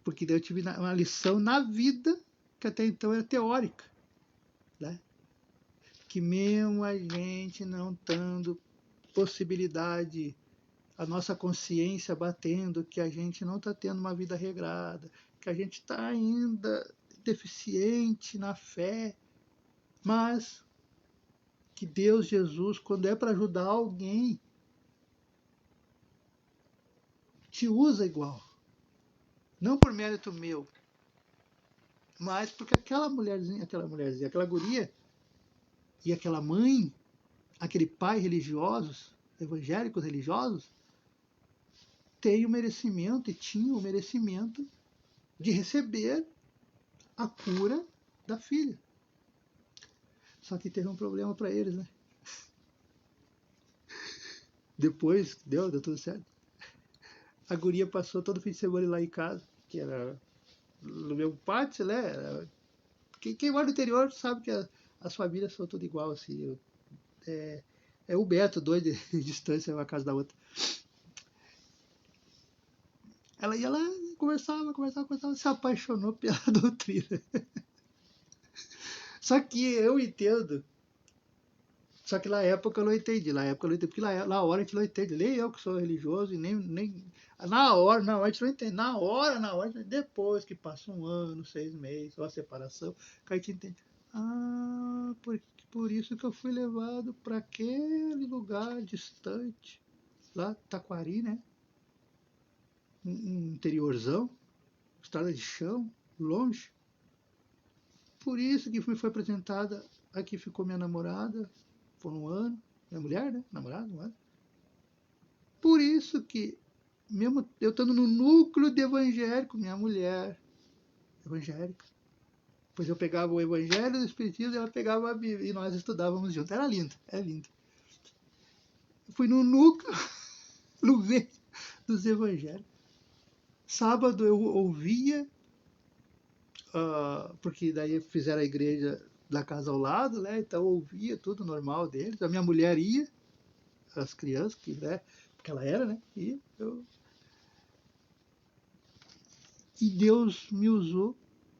Porque daí eu tive uma lição na vida que até então era teórica. Né? Que mesmo a gente não tendo possibilidade, a nossa consciência batendo, que a gente não está tendo uma vida regrada, que a gente está ainda deficiente na fé, mas que Deus, Jesus, quando é para ajudar alguém, te usa igual. Não por mérito meu, mas porque aquela mulherzinha, aquela guria e aquela mãe, aquele pai religiosos, evangélicos religiosos, tem o merecimento e tinha o merecimento de receber a cura da filha. Só que teve um problema para eles, né? Depois deu tudo certo. A guria passou todo fim de semana lá em casa, que era no meu pátio, né? Quem mora no interior sabe que as famílias são tudo igual, assim. É o Beto, dois de distância, uma casa da outra. Ela ia lá, conversava, se apaixonou pela doutrina. Só que eu entendo. Só que na época eu não entendi. Porque na hora a gente não entende. Nem eu que sou religioso, e nem. Na hora, não, a gente não entende. Na hora, depois que passa um ano, 6 meses, ou a separação, que a gente entende. Ah, por isso que eu fui levado para aquele lugar distante, lá, Taquari, né? Um interiorzão, estrada de chão, longe. Por isso que foi apresentada. Aqui ficou minha namorada por um ano. Minha mulher, né? Namorada, um ano. Por isso que, mesmo eu estando no núcleo de evangélico, minha mulher, evangélica, pois eu pegava o evangelho do Espiritismo e ela pegava a Bíblia. E nós estudávamos juntos. Era lindo, é lindo. Fui no núcleo, no meio dos evangélicos. Sábado eu ouvia, porque daí fizeram a igreja da casa ao lado, né? Então eu ouvia tudo normal deles. A minha mulher ia, as crianças, né? Porque ela era, né? E Deus me usou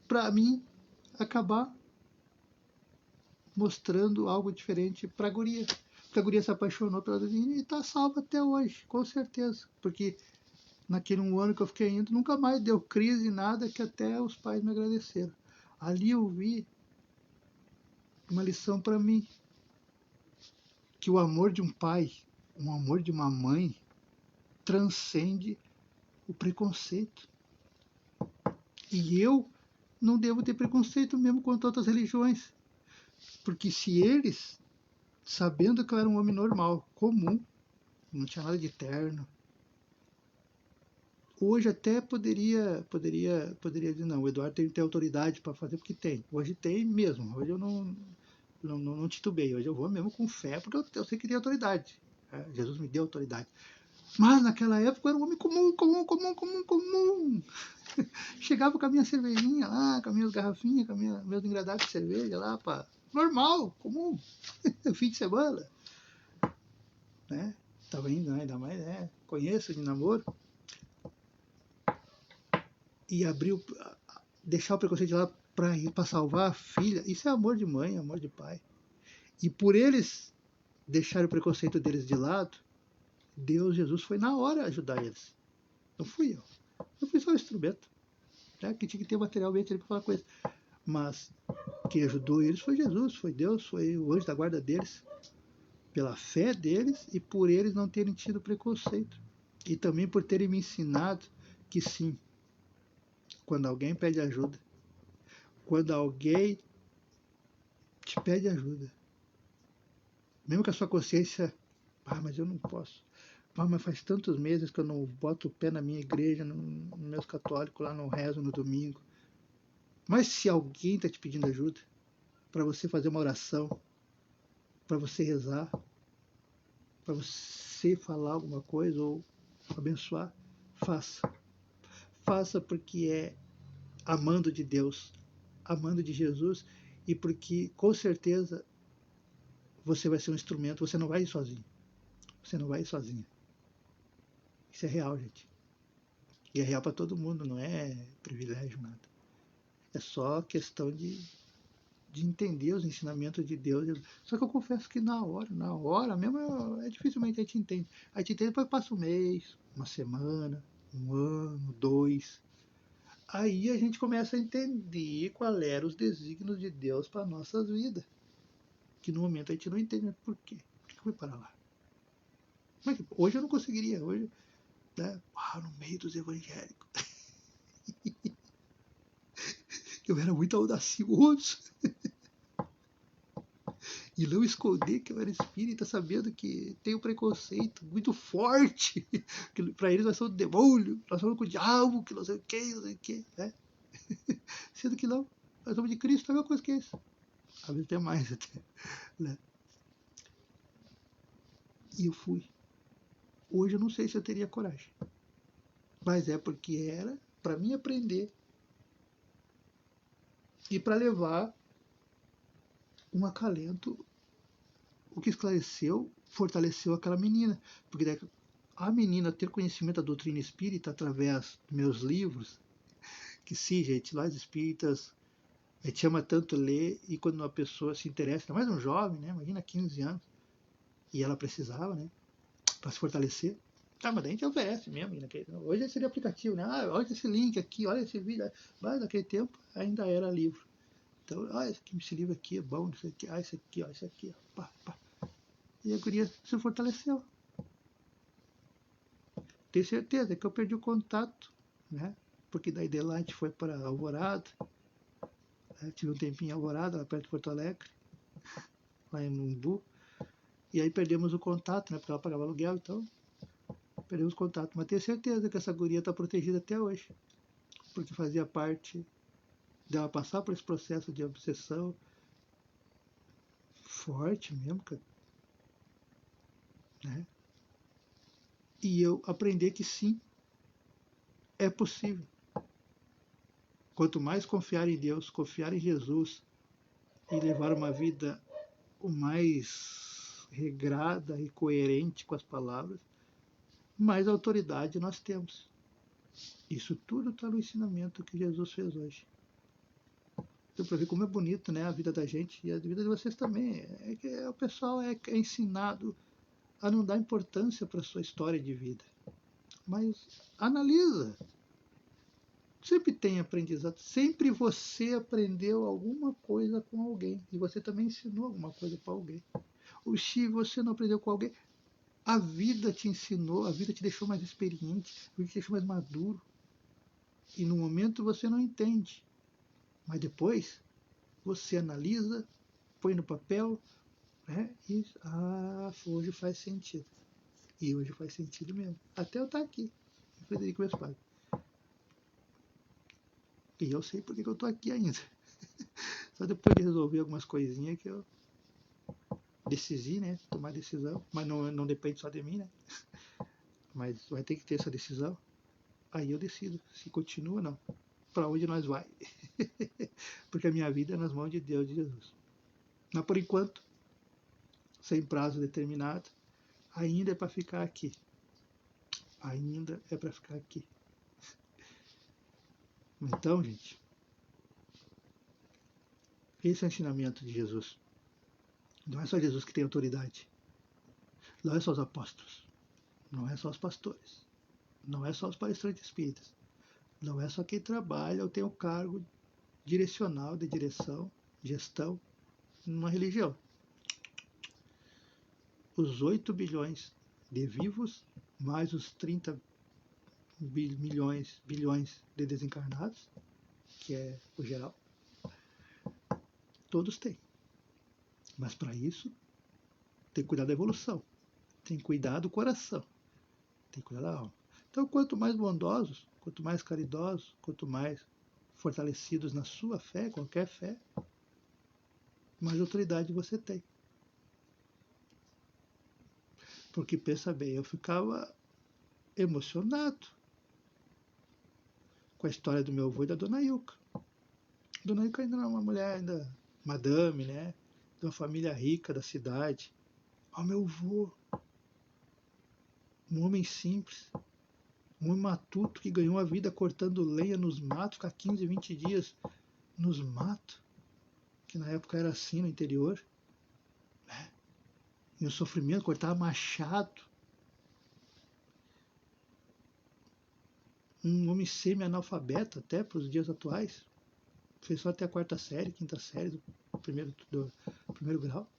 para mim acabar mostrando algo diferente para a guria. Porque a guria se apaixonou pela doutrina e está salva até hoje, com certeza. Porque naquele um ano que eu fiquei indo, nunca mais deu crise, nada, que até os pais me agradeceram. Ali eu vi uma lição para mim, que o amor de um pai, o amor de uma mãe, transcende o preconceito. E eu não devo ter preconceito mesmo contra outras religiões. Porque se eles, sabendo que eu era um homem normal, comum, não tinha nada de terno, hoje até poderia dizer, não, o Eduardo tem que ter autoridade para fazer, porque tem. Hoje tem mesmo. Hoje eu não titubei. Hoje eu vou mesmo com fé, porque eu sei que tem autoridade. Jesus me deu autoridade. Mas naquela época eu era um homem comum. Chegava com a minha cervejinha lá, com as minhas garrafinhas, com meus engradados de cerveja lá, normal, comum, fim de semana. Né? Tava indo, né? Ainda mais, né? Conheço de namoro. E deixar o preconceito de lá para salvar a filha. Isso é amor de mãe, amor de pai. E por eles deixarem o preconceito deles de lado, Deus, Jesus, foi na hora ajudar eles. Não fui eu. Eu fui só um instrumento. Né? Que tinha que ter materialmente ali para falar com eles. Mas quem ajudou eles foi Jesus, foi Deus, foi o anjo da guarda deles. Pela fé deles e por eles não terem tido preconceito. E também por terem me ensinado que sim, quando alguém pede ajuda, quando alguém te pede ajuda, mesmo que a sua consciência, mas eu não posso, mas faz tantos meses que eu não boto o pé na minha igreja, nos meus católicos, lá no rezo no domingo, mas se alguém está te pedindo ajuda, para você fazer uma oração, para você rezar, para você falar alguma coisa ou abençoar, faça. Faça porque é amando de Deus, amando de Jesus, e porque com certeza você vai ser um instrumento, você não vai ir sozinho. Você não vai ir sozinha. Isso é real, gente. E é real para todo mundo, não é privilégio, nada. É só questão de entender os ensinamentos de Deus. Só que eu confesso que na hora mesmo, dificilmente a gente entende. A gente entende, depois passa um mês, uma semana, um ano, 2. Aí a gente começa a entender qual eram os desígnios de Deus para nossas vidas. Que no momento a gente não entende, mas por quê? Por que eu fui parar lá? Hoje eu não conseguiria, hoje, né? No meio dos evangélicos. Eu era muito audacioso. E não esconder que eu era espírita, sabendo que tem um preconceito muito forte, que para eles nós somos demônio, nós somos com o diabo, que não sei o que, né? Sendo que não, nós somos de Cristo, é a mesma coisa que isso. Às vezes até mais, até, né? E eu fui. Hoje eu não sei se eu teria coragem, mas é porque era para mim aprender e para levar um acalento, o que esclareceu, fortaleceu aquela menina, porque daí a menina ter conhecimento da doutrina espírita através dos meus livros, que sim, gente, nós espíritas, a gente ama tanto ler, e quando uma pessoa se interessa, ainda mais um jovem, né, imagina 15 anos, e ela precisava, né, para se fortalecer, mas daí a gente oferece mesmo, hoje seria aplicativo, né, olha esse link aqui, olha esse vídeo, mas naquele tempo ainda era livro. Então, esse livro aqui é bom, isso aqui, esse aqui, pá, pá. E a guria se fortaleceu. Tenho certeza que eu perdi o contato, né? Porque daí de lá a gente foi para Alvorada, né? Tive um tempinho em Alvorada, lá perto de Porto Alegre, lá em Umbu, e aí perdemos o contato, né? Porque ela pagava aluguel, então perdemos o contato. Mas tenho certeza que essa guria está protegida até hoje, porque fazia parte dela passar por esse processo de obsessão forte mesmo, né? E eu aprender que sim, é possível. Quanto mais confiar em Deus, confiar em Jesus e levar uma vida o mais regrada e coerente com as palavras, mais autoridade nós temos. Isso tudo está no ensinamento que Jesus fez hoje. Deu para ver como é bonito, né, a vida da gente e a vida de vocês também. É que o pessoal é ensinado a não dar importância para a sua história de vida. Mas analisa. Sempre tem aprendizado. Sempre você aprendeu alguma coisa com alguém. E você também ensinou alguma coisa para alguém. Ou se você não aprendeu com alguém, a vida te ensinou, a vida te deixou mais experiente, a vida te deixou mais maduro. E no momento você não entende. Mas depois você analisa, põe no papel, né? E hoje faz sentido. E hoje faz sentido mesmo. Até eu estar aqui, Frederico Vespário. E eu sei porque que eu estou aqui ainda. Só depois de resolver algumas coisinhas que eu decidi, né? Tomar decisão. Mas não depende só de mim, né? Mas vai ter que ter essa decisão. Aí eu decido se continua ou não. Para onde nós vai. Porque a minha vida é nas mãos de Deus, de Jesus. Mas por enquanto, sem prazo determinado, ainda é para ficar aqui. Ainda é para ficar aqui. Então, gente, esse é o ensinamento de Jesus. Não é só Jesus que tem autoridade. Não é só os apóstolos. Não é só os pastores. Não é só os palestrantes espíritas. Não é só quem trabalha ou tem o cargo direcional de direção, gestão, numa religião. Os 8 bilhões de vivos, mais os 30 bilhões de desencarnados, que é o geral, todos têm. Mas para isso, tem que cuidar da evolução, tem que cuidar do coração, tem que cuidar da alma. Então, quanto mais bondosos, quanto mais caridosos, quanto mais fortalecidos na sua fé, qualquer fé, mais autoridade você tem. Porque, pensa bem, eu ficava emocionado com a história do meu avô e da dona Ilka. Dona Ilka ainda era uma mulher, ainda madame, né? De uma família rica da cidade. Ao meu avô, um homem simples, um homem matuto que ganhou a vida cortando lenha nos matos, ficar 15, 20 dias nos matos, que na época era assim no interior, né? E o sofrimento, cortava machado. Um homem semi-analfabeto até para os dias atuais. Fez só até a 4ª série, 5ª série do primeiro grau.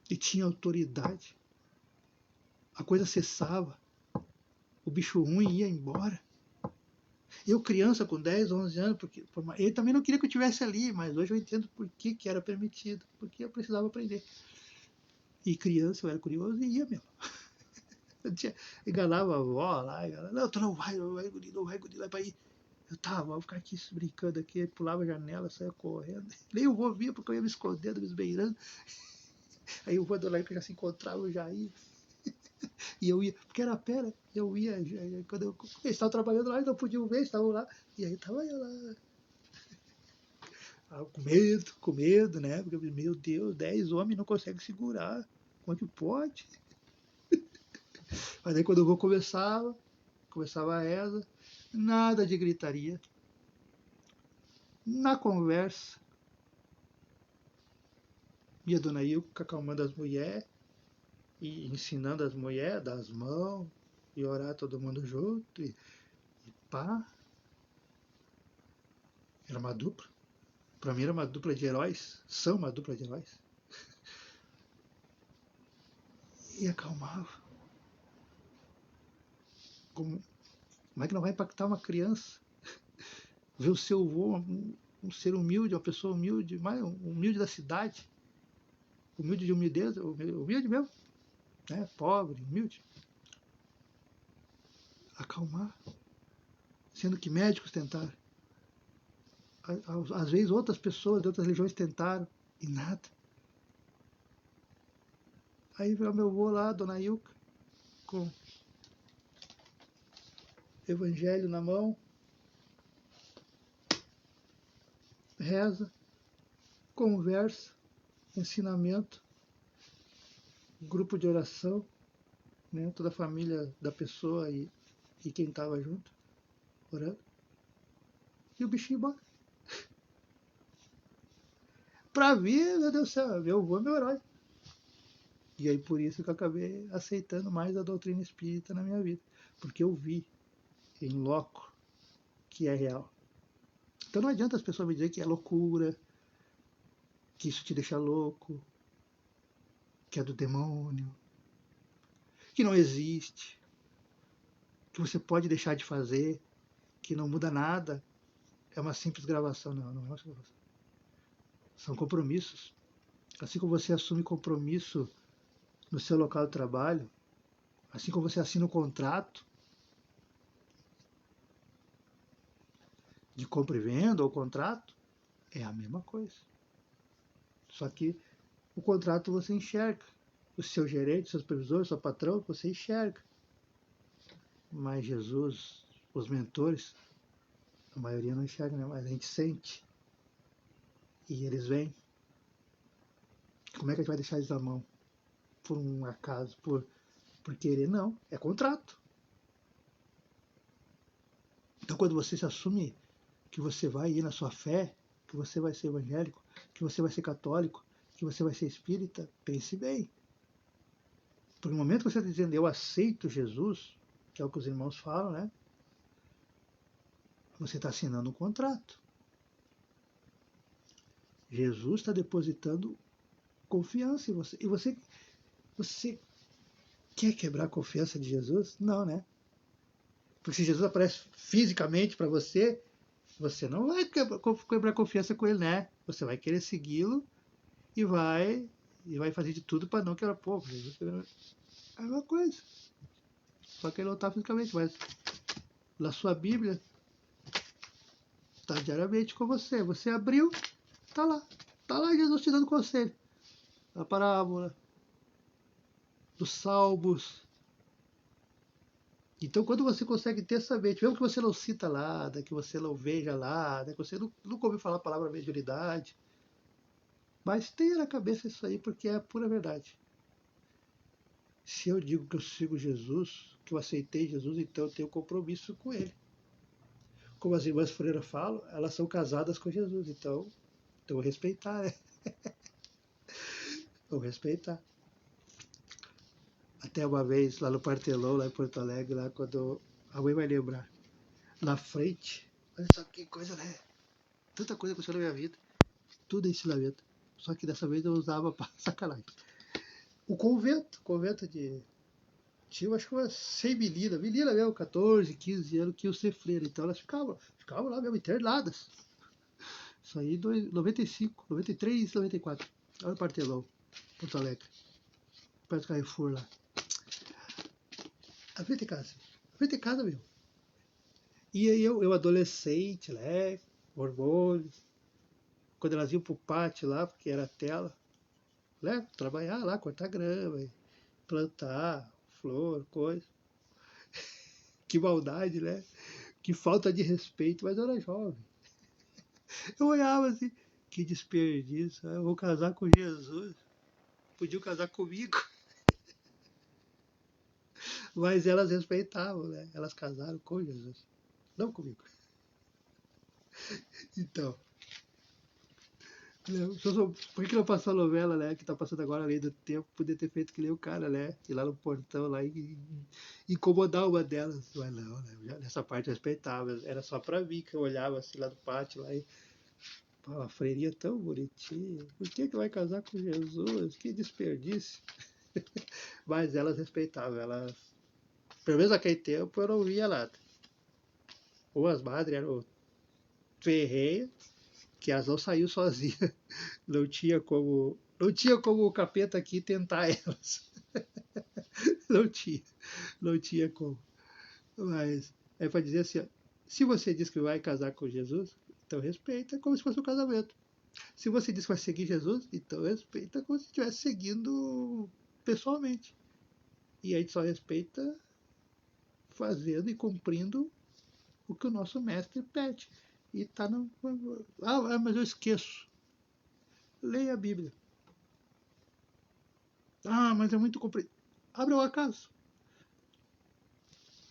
E tinha autoridade. A coisa cessava. bicho ruim ia embora. Eu, criança, com 10, 11 anos, porque ele também não queria que eu estivesse ali, mas hoje eu entendo por que era permitido, porque eu precisava aprender. E criança, eu era curioso e ia mesmo. Enganava a avó lá, não, tu não vai, Guri, não vai pra ir. Eu tava, vou ficar aqui brincando aqui, pulava a janela, saia correndo. Nem eu vou vir, porque eu ia me escondendo, me esbeirando. Aí o vô do Laico já se encontrava, eu já ia. E eu ia, porque era pera, eu ia, quando eles estavam trabalhando lá, eles não podiam ver, estavam lá. E aí tava eu lá. Com medo, né? Porque, meu Deus, 10 homens não conseguem segurar. Como é que pode? Mas aí quando eu vou começava a reza, nada de gritaria. Na conversa, e a dona Ilka acalmando as mulheres e ensinando as mulheres, dar as mãos e orar todo mundo junto. E pá, era uma dupla. Para mim era uma dupla de heróis, são uma dupla de heróis. E acalmava. Como é que não vai impactar uma criança? Ver o seu avô, um ser humilde, uma pessoa humilde, mais humilde da cidade, humilde de humildade, humilde mesmo, né? Pobre, humilde. Acalmar. Sendo que médicos tentaram. Às vezes outras pessoas de outras religiões tentaram e nada. Aí veio meu avô lá, dona Ilka, com o evangelho na mão, reza, conversa, ensinamento, grupo de oração, né? Toda a família da pessoa e quem estava junto, orando. E o bichinho embora. Pra vir, meu Deus do céu, meu avô é meu herói. E aí por isso que eu acabei aceitando mais a doutrina espírita na minha vida. Porque eu vi em loco que é real. Então não adianta as pessoas me dizer que é loucura, que isso te deixa louco, que é do demônio, que não existe, que você pode deixar de fazer, que não muda nada. É uma simples gravação. Não, não é uma gravação. São compromissos. Assim como você assume compromisso no seu local de trabalho, assim como você assina um contrato de compra e venda ou contrato, é a mesma coisa. Só que o contrato você enxerga. O seu gerente, seu supervisor, seu patrão, você enxerga. Mas Jesus, os mentores, a maioria não enxerga, né? Mas a gente sente. E eles vêm. Como é que a gente vai deixar eles na mão? Por um acaso, por querer? Não. É contrato. Então quando você se assume que você vai ir na sua fé, que você vai ser evangélico, que você vai ser católico, que você vai ser espírita, pense bem. Porque no momento que você está dizendo eu aceito Jesus, que é o que os irmãos falam, né? Você está assinando um contrato. Jesus está depositando confiança em você. E você quer quebrar a confiança de Jesus? Não, né? Porque se Jesus aparece fisicamente para você, você não vai quebrar confiança com ele, né? Você vai querer segui-lo e vai fazer de tudo para não quebrar. Pô, Jesus quebrou. É uma coisa. Só que ele não está fisicamente, mas na sua Bíblia está diariamente com você. Você abriu, está lá. Está lá Jesus te dando conselho. A parábola dos salmos. Então, quando você consegue ter essa mente, mesmo que você não cita lá, que você não veja lá, que você nunca ouviu falar a palavra mediunidade, mas tenha na cabeça isso aí, porque é a pura verdade. Se eu digo que eu sigo Jesus, que eu aceitei Jesus, então eu tenho compromisso com ele. Como as irmãs Freira falam, elas são casadas com Jesus, então eu vou respeitar, né? Vou respeitar. Até uma vez lá no Partelão, lá em Porto Alegre, lá quando a mãe vai lembrar, na frente, olha só que coisa, né? Tanta coisa aconteceu na minha vida, tudo é ensinamento. Só que dessa vez eu usava para sacanagem. O convento tinha, acho que umas 100 meninas mesmo, 14, 15 anos, que iam ser freira. Então elas ficavam lá mesmo, internadas. Isso aí em 95, 93, 94. Olha o Partelão, Porto Alegre. Perto do Carrefour lá. A frente de casa. A frente de casa mesmo. E aí eu adolescente, né? Hormônios. Quando elas iam pro pátio lá, porque era tela, né? Trabalhar lá, cortar grama, plantar, flor, coisa. Que maldade, né? Que falta de respeito, mas eu era jovem. Eu olhava assim, que desperdício, eu vou casar com Jesus. Podiam casar comigo. Mas elas respeitavam, né? Elas casaram com Jesus, não comigo. Então, por que não passou a novela, né? Que tá passando agora Além do Tempo, podia ter feito que nem o cara, né? Ir lá no portão lá e incomodar uma delas. Mas não, né? Nessa parte eu respeitava. Era só pra mim que eu olhava assim lá do pátio lá e. Pô, a freirinha tão bonitinha. Por que vai casar com Jesus? Que desperdício. Mas elas respeitavam, elas. Pelo menos naquele tempo eu não via nada. Ou as madres eram ferreiras, que elas não saíam sozinhas. Não tinha como o capeta aqui tentar elas. Não tinha. Não tinha como. Mas é para dizer assim, ó, se você diz que vai casar com Jesus, então respeita como se fosse um casamento. Se você diz que vai seguir Jesus, então respeita como se estivesse seguindo pessoalmente. E a gente só respeita fazendo e cumprindo o que o nosso mestre pede. E tá no. Mas eu esqueço. Leia a Bíblia. Ah, mas é muito comprido. Abre o acaso.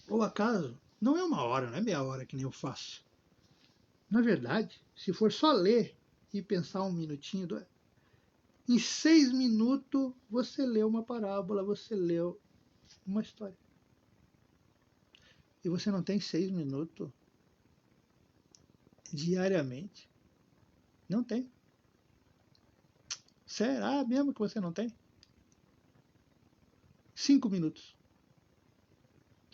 O acaso não é uma hora, não é meia hora que nem eu faço. Na verdade, se for só ler e pensar um minutinho, em 6 minutos você leu uma parábola, você leu uma história. E você não tem 6 minutos diariamente? Não tem. Será mesmo que você não tem? 5 minutos.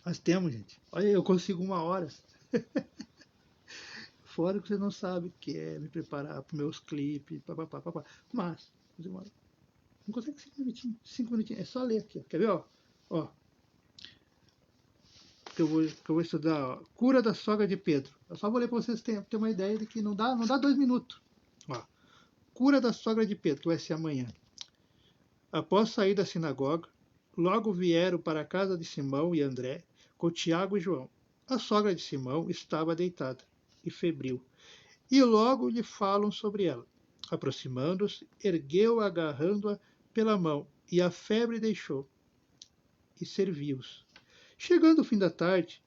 Nós temos, gente. Olha, eu consigo 1 hora. Fora que você não sabe o que é me preparar para meus clipes, papapá, papá. Mas, não consegue 5 minutinhos. 5 minutinhos. É só ler aqui. Ó. Quer ver? Ó, que eu vou estudar. Ó. Cura da sogra de Pedro. Eu só vou ler para vocês terem uma ideia de que não dá 2 minutos. Ó. Cura da sogra de Pedro, que vai ser amanhã. Após sair da sinagoga, logo vieram para a casa de Simão e André, com Tiago e João. A sogra de Simão estava deitada e febril, e logo lhe falam sobre ela. Aproximando-se, ergueu-a agarrando-a pela mão, e a febre deixou, e serviu-os. Chegando o fim da tarde,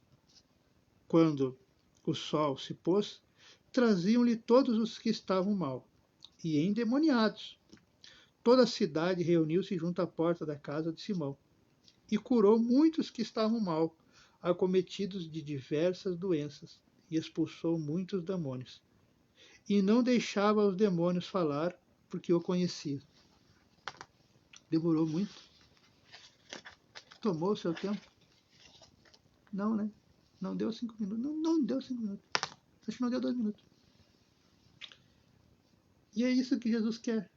quando o sol se pôs, traziam-lhe todos os que estavam mal e endemoniados. Toda a cidade reuniu-se junto à porta da casa de Simão e curou muitos que estavam mal, acometidos de diversas doenças, e expulsou muitos demônios. E não deixava os demônios falar, porque o conhecia. Demorou muito? Tomou o seu tempo? Não, né? Não deu 5 minutos. Não deu 5 minutos. Acho que não deu 2 minutos. E é isso que Jesus quer.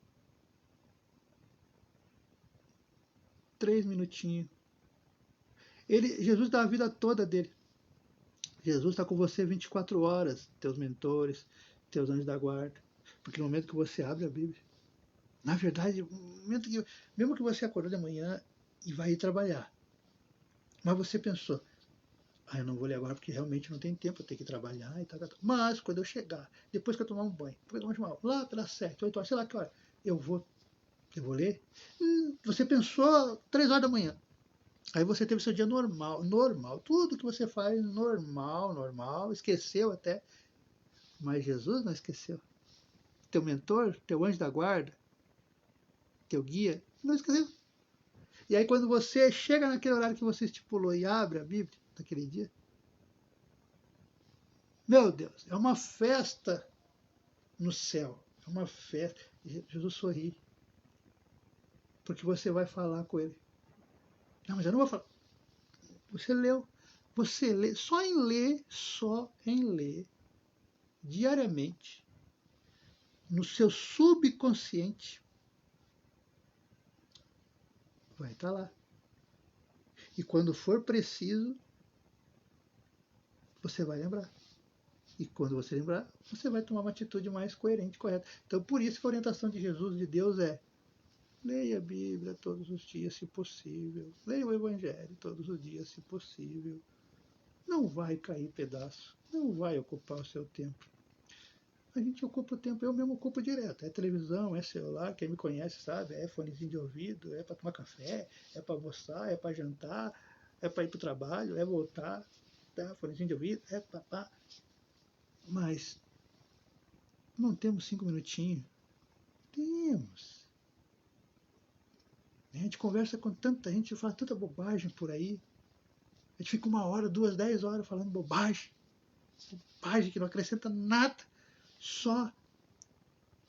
3 minutinhos. Jesus dá a vida toda dele. Jesus está com você 24 horas, teus mentores, teus anjos da guarda. Porque no momento que você abre a Bíblia, na verdade, mesmo que você acordou de manhã e vai ir trabalhar, mas você pensou, eu não vou ler agora porque realmente não tem tempo, eu tenho que trabalhar e tal. Mas quando eu chegar, depois que eu tomar um banho, depois que eu tomar uma aula, lá pelas 7, 8 horas, sei lá que hora, eu vou ler. Você pensou 3 horas da manhã. Aí você teve seu dia normal. Tudo que você faz normal, esqueceu até. Mas Jesus não esqueceu. Teu mentor, teu anjo da guarda, teu guia, não esqueceu. E aí quando você chega naquele horário que você estipulou e abre a Bíblia, naquele dia, meu Deus, é uma festa no céu. É uma festa. Jesus sorri. Porque você vai falar com ele. Não, mas eu não vou falar. Você leu. Você lê, só em ler, diariamente, no seu subconsciente, vai estar lá. E quando for preciso, você vai lembrar. E quando você lembrar, você vai tomar uma atitude mais coerente, correta. Então, por isso que a orientação de Jesus, de Deus, é: leia a Bíblia todos os dias, se possível. Leia o Evangelho todos os dias, se possível. Não vai cair pedaço. Não vai ocupar o seu tempo. A gente ocupa o tempo, eu mesmo ocupo direto. É televisão, é celular, quem me conhece sabe, é fonezinho de ouvido, é para tomar café, é para almoçar, é para jantar, é para ir para o trabalho, é voltar, tá? Fonezinho de ouvido, é papá. Mas não temos 5 minutinhos? Temos. A gente conversa com tanta gente, fala tanta bobagem por aí. A gente fica 1 hora, 2, 10 horas falando bobagem. Bobagem que não acrescenta nada. Só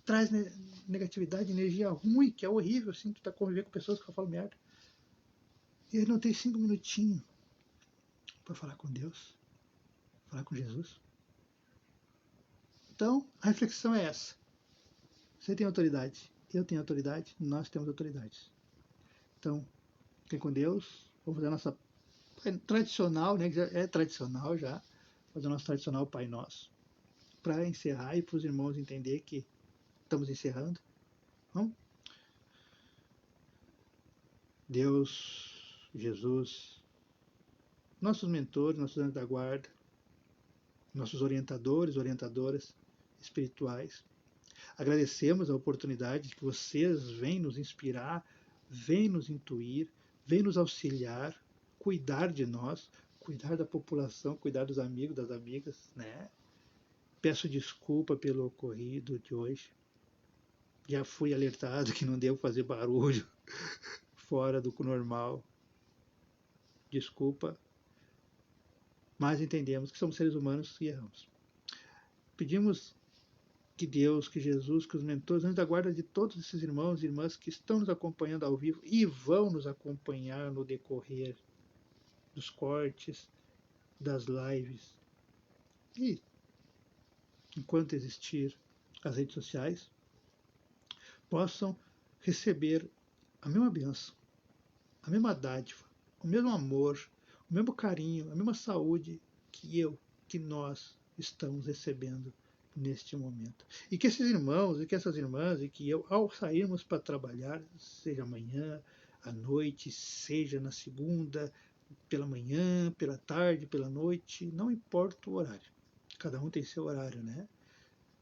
traz negatividade, energia ruim, que é horrível, assim, tu tá convivendo com pessoas que falam merda. E aí não tem 5 minutinhos para falar com Deus, falar com Jesus. Então, a reflexão é essa. Você tem autoridade, eu tenho autoridade, nós temos autoridades. Então, fiquem com Deus. Vamos fazer a nossa tradicional, né? É tradicional já, fazer o nosso tradicional Pai Nosso, para encerrar e para os irmãos entender que estamos encerrando. Vamos? Deus, Jesus, nossos mentores, nossos anjos da guarda, nossos orientadores, orientadoras espirituais. Agradecemos a oportunidade que vocês vêm nos inspirar, vêm nos intuir, vêm nos auxiliar, cuidar de nós, cuidar da população, cuidar dos amigos, das amigas, né? Peço desculpa pelo ocorrido de hoje. Já fui alertado que não devo fazer barulho fora do normal. Desculpa, mas entendemos que somos seres humanos e erramos. Pedimos que Deus, que Jesus, que os mentores, anjos da guarda de todos esses irmãos e irmãs que estão nos acompanhando ao vivo e vão nos acompanhar no decorrer dos cortes, das lives e enquanto existir as redes sociais, possam receber a mesma bênção, a mesma dádiva, o mesmo amor, o mesmo carinho, a mesma saúde que nós estamos recebendo neste momento. E que esses irmãos e que essas irmãs e que eu, ao sairmos para trabalhar, seja amanhã, à noite, seja na segunda, pela manhã, pela tarde, pela noite, não importa o horário. Cada um tem seu horário, né?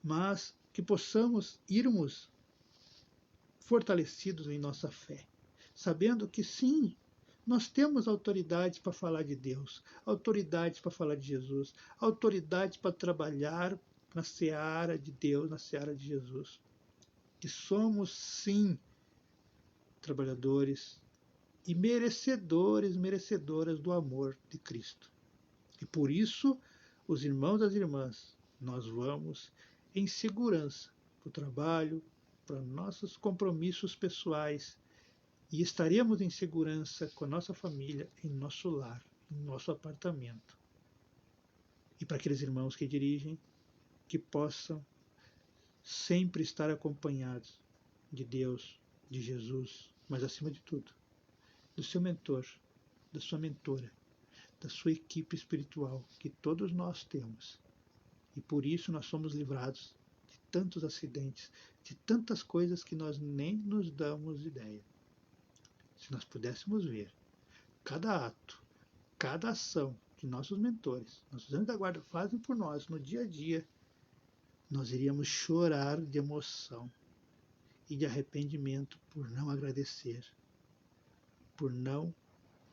Mas que possamos irmos fortalecidos em nossa fé, sabendo que sim, nós temos autoridades para falar de Deus, autoridades para falar de Jesus, autoridades para trabalhar na seara de Deus, na seara de Jesus. Que somos sim trabalhadores e merecedores, merecedoras do amor de Cristo. E por isso, os irmãos e as irmãs, nós vamos em segurança para o trabalho, para nossos compromissos pessoais, e estaremos em segurança com a nossa família, em nosso lar, em nosso apartamento. E para aqueles irmãos que dirigem, que possam sempre estar acompanhados de Deus, de Jesus, mas acima de tudo, do seu mentor, da sua mentora, da sua equipe espiritual que todos nós temos. E por isso nós somos livrados de tantos acidentes, de tantas coisas que nós nem nos damos ideia. Se nós pudéssemos ver cada ato, cada ação que nossos mentores, nossos anjos da guarda fazem por nós no dia a dia, nós iríamos chorar de emoção e de arrependimento por não agradecer, por não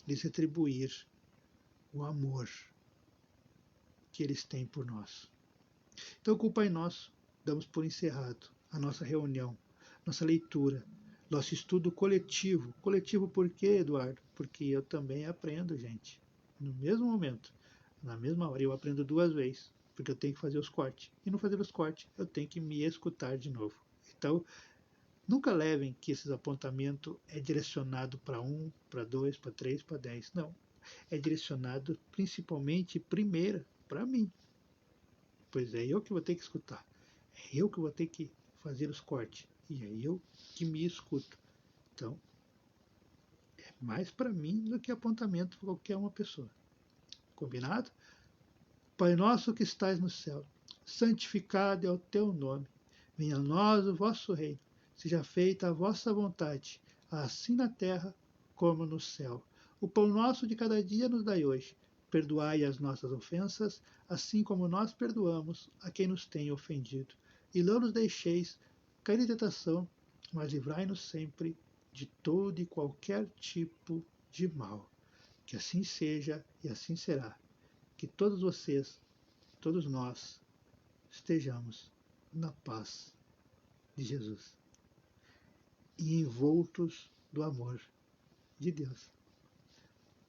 lhes retribuir o amor que eles têm por nós. Então, com o Pai Nosso, damos por encerrado a nossa reunião, nossa leitura, nosso estudo coletivo. Coletivo por quê, Eduardo? Porque eu também aprendo, gente. No mesmo momento, na mesma hora, eu aprendo 2 vezes, porque eu tenho que fazer os cortes. E no fazer os cortes, eu tenho que me escutar de novo. Então, nunca levem que esses apontamentos é direcionado para 1, para 2, para 3, para 10. Não. é direcionado principalmente, primeira, para mim. Pois é eu que vou ter que escutar. É eu que vou ter que fazer os cortes. E é eu que me escuto. Então, é mais para mim do que apontamento para qualquer uma pessoa. Combinado? Pai nosso que estais no céu, santificado é o teu nome. Venha a nós o vosso reino. Seja feita a vossa vontade, assim na terra como no céu. O pão nosso de cada dia nos dai hoje. Perdoai as nossas ofensas, assim como nós perdoamos a quem nos tem ofendido. E não nos deixeis cair em tentação, mas livrai-nos sempre de todo e qualquer tipo de mal. Que assim seja e assim será. Que todos vocês, todos nós, estejamos na paz de Jesus e envoltos do amor de Deus.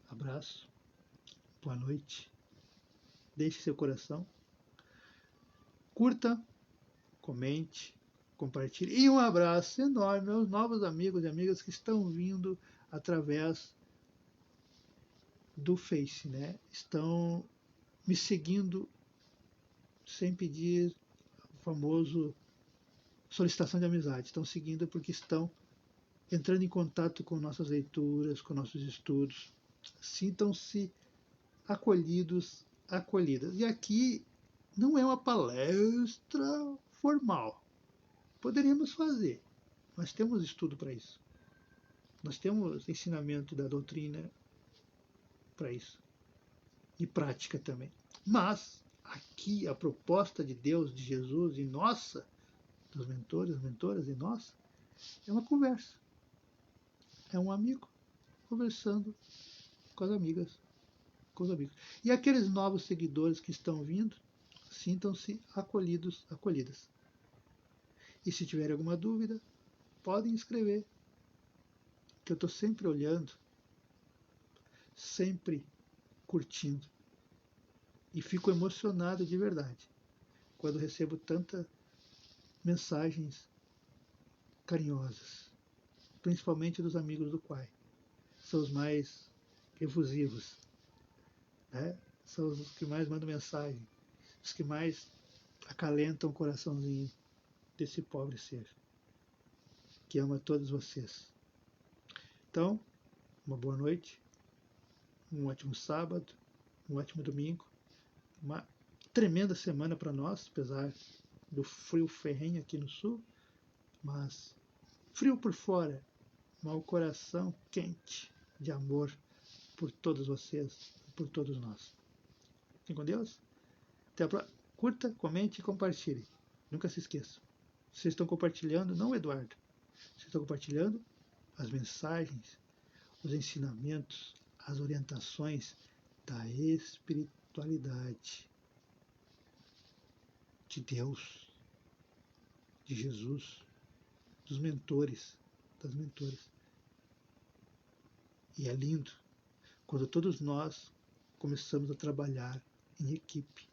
Abraço, boa noite, deixe seu coração, curta, comente, compartilhe e um abraço enorme aos novos amigos e amigas que estão vindo através do Face, né? Estão me seguindo sem pedir o famoso solicitação de amizade. Estão seguindo porque estão entrando em contato com nossas leituras, com nossos estudos. Sintam-se acolhidos, acolhidas. E aqui não é uma palestra formal. Poderíamos fazer, mas temos estudo para isso. Nós temos ensinamento da doutrina para isso. E prática também. Mas aqui a proposta de Deus, de Jesus e nossa, dos mentores, mentoras e nossa, é uma conversa. É um amigo conversando com as amigas, com os amigos. E aqueles novos seguidores que estão vindo, sintam-se acolhidos, acolhidas. E se tiverem alguma dúvida, podem escrever, que eu estou sempre olhando, sempre curtindo. E fico emocionado de verdade quando recebo tantas mensagens carinhosas, principalmente dos amigos do Quai. São os mais efusivos, né? São os que mais mandam mensagem, os que mais acalentam o coraçãozinho desse pobre ser que ama todos vocês. Então, uma boa noite, um ótimo sábado, um ótimo domingo, uma tremenda semana para nós, apesar do frio ferrenho aqui no sul, mas frio por fora, mas o coração quente de amor por todos vocês, por todos nós. Fiquem com Deus. Até a próxima. Curta, comente e compartilhe. Nunca se esqueçam. Vocês estão compartilhando, não o Eduardo. Vocês estão compartilhando as mensagens, os ensinamentos, as orientações da espiritualidade de Deus, de Jesus, dos mentores, das mentoras. E é lindo quando todos nós começamos a trabalhar em equipe,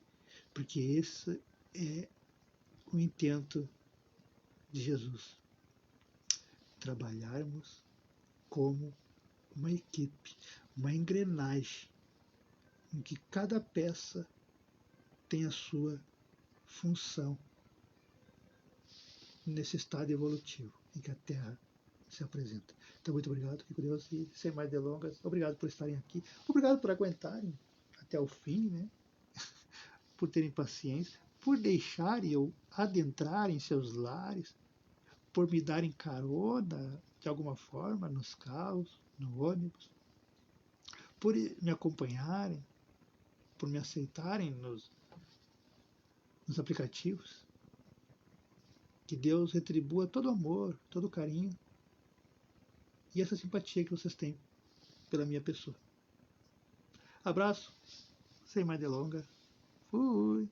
porque esse é o intento de Jesus. Trabalharmos como uma equipe, uma engrenagem, em que cada peça tem a sua função nesse estado evolutivo em que a Terra se apresenta. Então, muito obrigado, fique com Deus e sem mais delongas, obrigado por estarem aqui, obrigado por aguentarem até o fim, né? Por terem paciência, por deixarem eu adentrar em seus lares, por me darem carona de alguma forma nos carros, no ônibus, por me acompanharem, por me aceitarem nos aplicativos. Que Deus retribua todo o amor, todo o carinho e essa simpatia que vocês têm pela minha pessoa. Abraço, sem mais delongas. Fui!